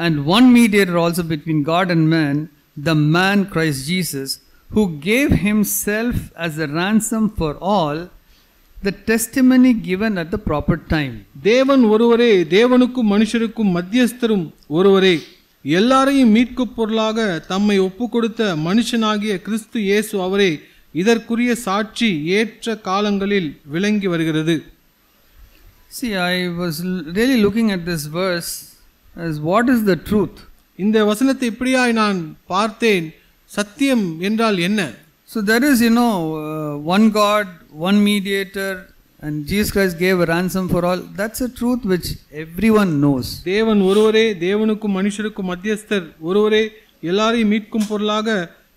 and one mediator also between God and man, the man Christ Jesus, who gave himself as a ransom for all, the testimony given at the proper time. தேவன் ஒருவரே, தேவனுக்கும் மனுஷருக்கும் மத்தியஸ்தரும் ஒருவரே, எல்லாரையும் மீட்கும் பொருளாக தம்மை ஒப்புக்கொடுத்த மனுஷனாகிய கிறிஸ்து இயேசு அவரே, இதற்குரிய சாட்சி ஏற்ற காலங்களில் விளங்கி வருகிறது. See, I was really looking at this verse as what is the truth. இந்த வசனத்தை இப்படியாய் நான் பார்த்தேன், சத்தியம் என்றால் என்ன? So there is one God, one mediator, and Jesus Christ gave a ransom for all. That's a truth which everyone knows. தேவன் ஒருவரே, தேவனுக்கும் மனுஷருக்கும் மத்தியஸ்தர் ஒருவரே, எல்லாரையும் மீட்கும் பொருளாக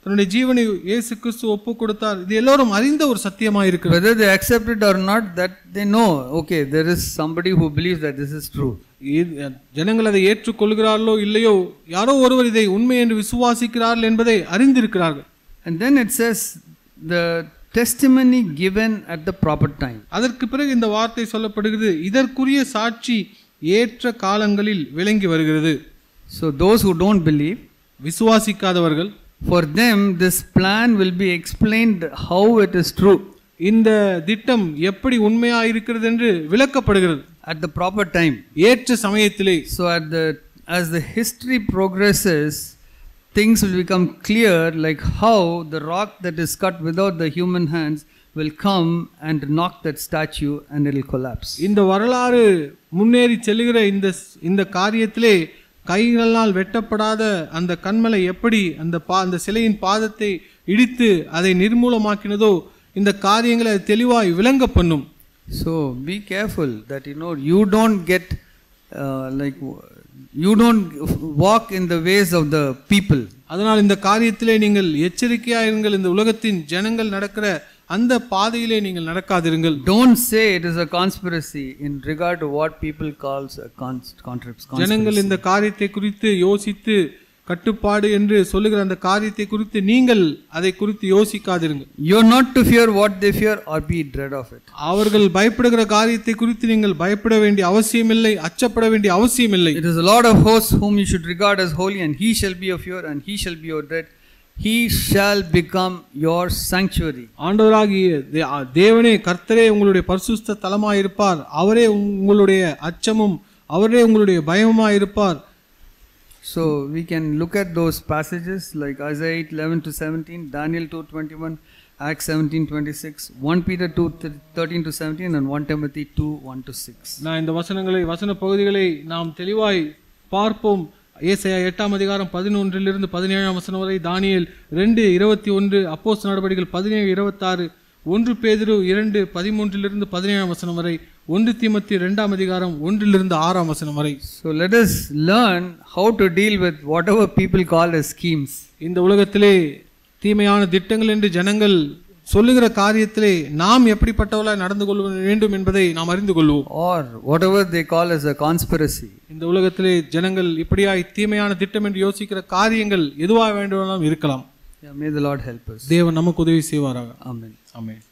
தன்னுடைய ஜீவனை இயேசு கிறிஸ்து ஒப்புக் கொடுத்தார். இது எல்லாரும் அறிந்த ஒரு சத்தியமாக இருக்கிறது. Whether they accept it or not, that they know, okay, there is somebody who believes that this is true. ஜனங்கள் அதை ஏற்றுக்கொள்கிறார்களோ இல்லையோ, யாரோ ஒருவர் இதை உண்மை என்று விசுவாசிக்கிறார்கள் என்பதை அறிந்திருக்கிறார்கள். And then it says the testimony given at the proper time. அதற்கு பிறகு இந்த வார்த்தை சொல்லப்படுகிறது, இதற்குரிய சாட்சி ஏற்ற காலங்களில் விளங்கி வருகிறது. So those who don't believe, விசுவாசிக்காதவர்கள், for them this plan will be explained how it is true. இந்த திட்டம் எப்படி உண்மையாக இருக்கிறது என்று விளக்கப்படுகிறது at the proper time, ஏற்ற சமயத்திலே. So as the history progresses, things will become clear, like how the rock that is cut without the human hands will come and knock that statue and it will collapse. இந்த வரலாறு முன்னேறி செல்லுகிற இந்த காரியத்திலே கைகளால் வெட்டப்படாத அந்த கண்மலை எப்படி அந்த சிலையின் பாதத்தை இடித்து அதை நிர்மூலமாக்கினதோ, இந்த காரியங்களை தெளிவாய் விளங்க பண்ணும். So be careful that you don't get you don't walk in the ways of the people. அதனால் இந்த காரியத்திலே நீங்கள் எச்சரிக்கையாக இருங்கள். இந்த உலகத்தின் ஜனங்கள் நடக்கிற அந்த பாதையிலே நீங்கள் நடக்காதிருங்கள். Don't say it is a conspiracy in regard to what people calls a conspiracy. ஜனங்கள் இந்த காரியத்தை குறித்து யோசித்து கட்டுப்பாடு என்று சொல்லுகிற அந்த காரியத்தை குறித்து நீங்கள் அதை குறித்து யோசிக்காதிருங்கள். You are not to fear what they fear or be dread of it. அவர்கள் பயப்படுகிற காரியத்தை குறித்து நீங்கள் பயப்பட வேண்டிய அவசியமில்லை, அச்சப்பட வேண்டிய அவசியமில்லை. It is the Lord of hosts whom you should regard as holy, and he shall be your fear and he shall be your dread. He shall become your sanctuary. ஆண்டவராகிய தேவனே, கர்த்தரே உங்களுடைய பரிசுத்த தலமாய் இருப்பார். அவரே உங்களுடைய அச்சமும் அவரே உங்களுடைய பயமுமாய் இருப்பார். So we can look at those passages like Isaiah 8:11-17, Daniel 2:21, Acts 17:26, 1 Peter 2:13-17 and 1 Timothy 2:1-6. நான் இந்த வசன பகுதிகளை நாம் தெளிவாய் பார்ப்போம். ஏசாயா 8ஆம் அதிகாரம் 11 வரை, தானியேல் 2:21, அப்போஸ்தலர் நடபடிகள் 17:26, 1 பேதுரு 2:13-17 வரை, 1 தீமோத்தேயு 2:1-6 வரை. So let us learn how to deal with whatever people call as schemes. இந்த உலகத்திலே தீமையான திட்டங்கள் என்று ஜனங்கள் சொல்லுகிற காரியத்திலே நாம் எப்படிப்பட்டவர்களாய் நடந்து கொள்ள வேண்டும் என்பதை நாம் அறிந்து கொள்வோம். Or whatever they call as a conspiracy. இந்த உலகத்திலே ஜனங்கள் இப்படியாய் தீமையான திட்டம் என்று யோசிக்கிற காரியங்கள் எதுவாக வேண்டுமானாலும் இருக்கலாம். May the Lord help us. தேவன் நமக்கு உதவி செய்வாராக. Amen. ஆமென்.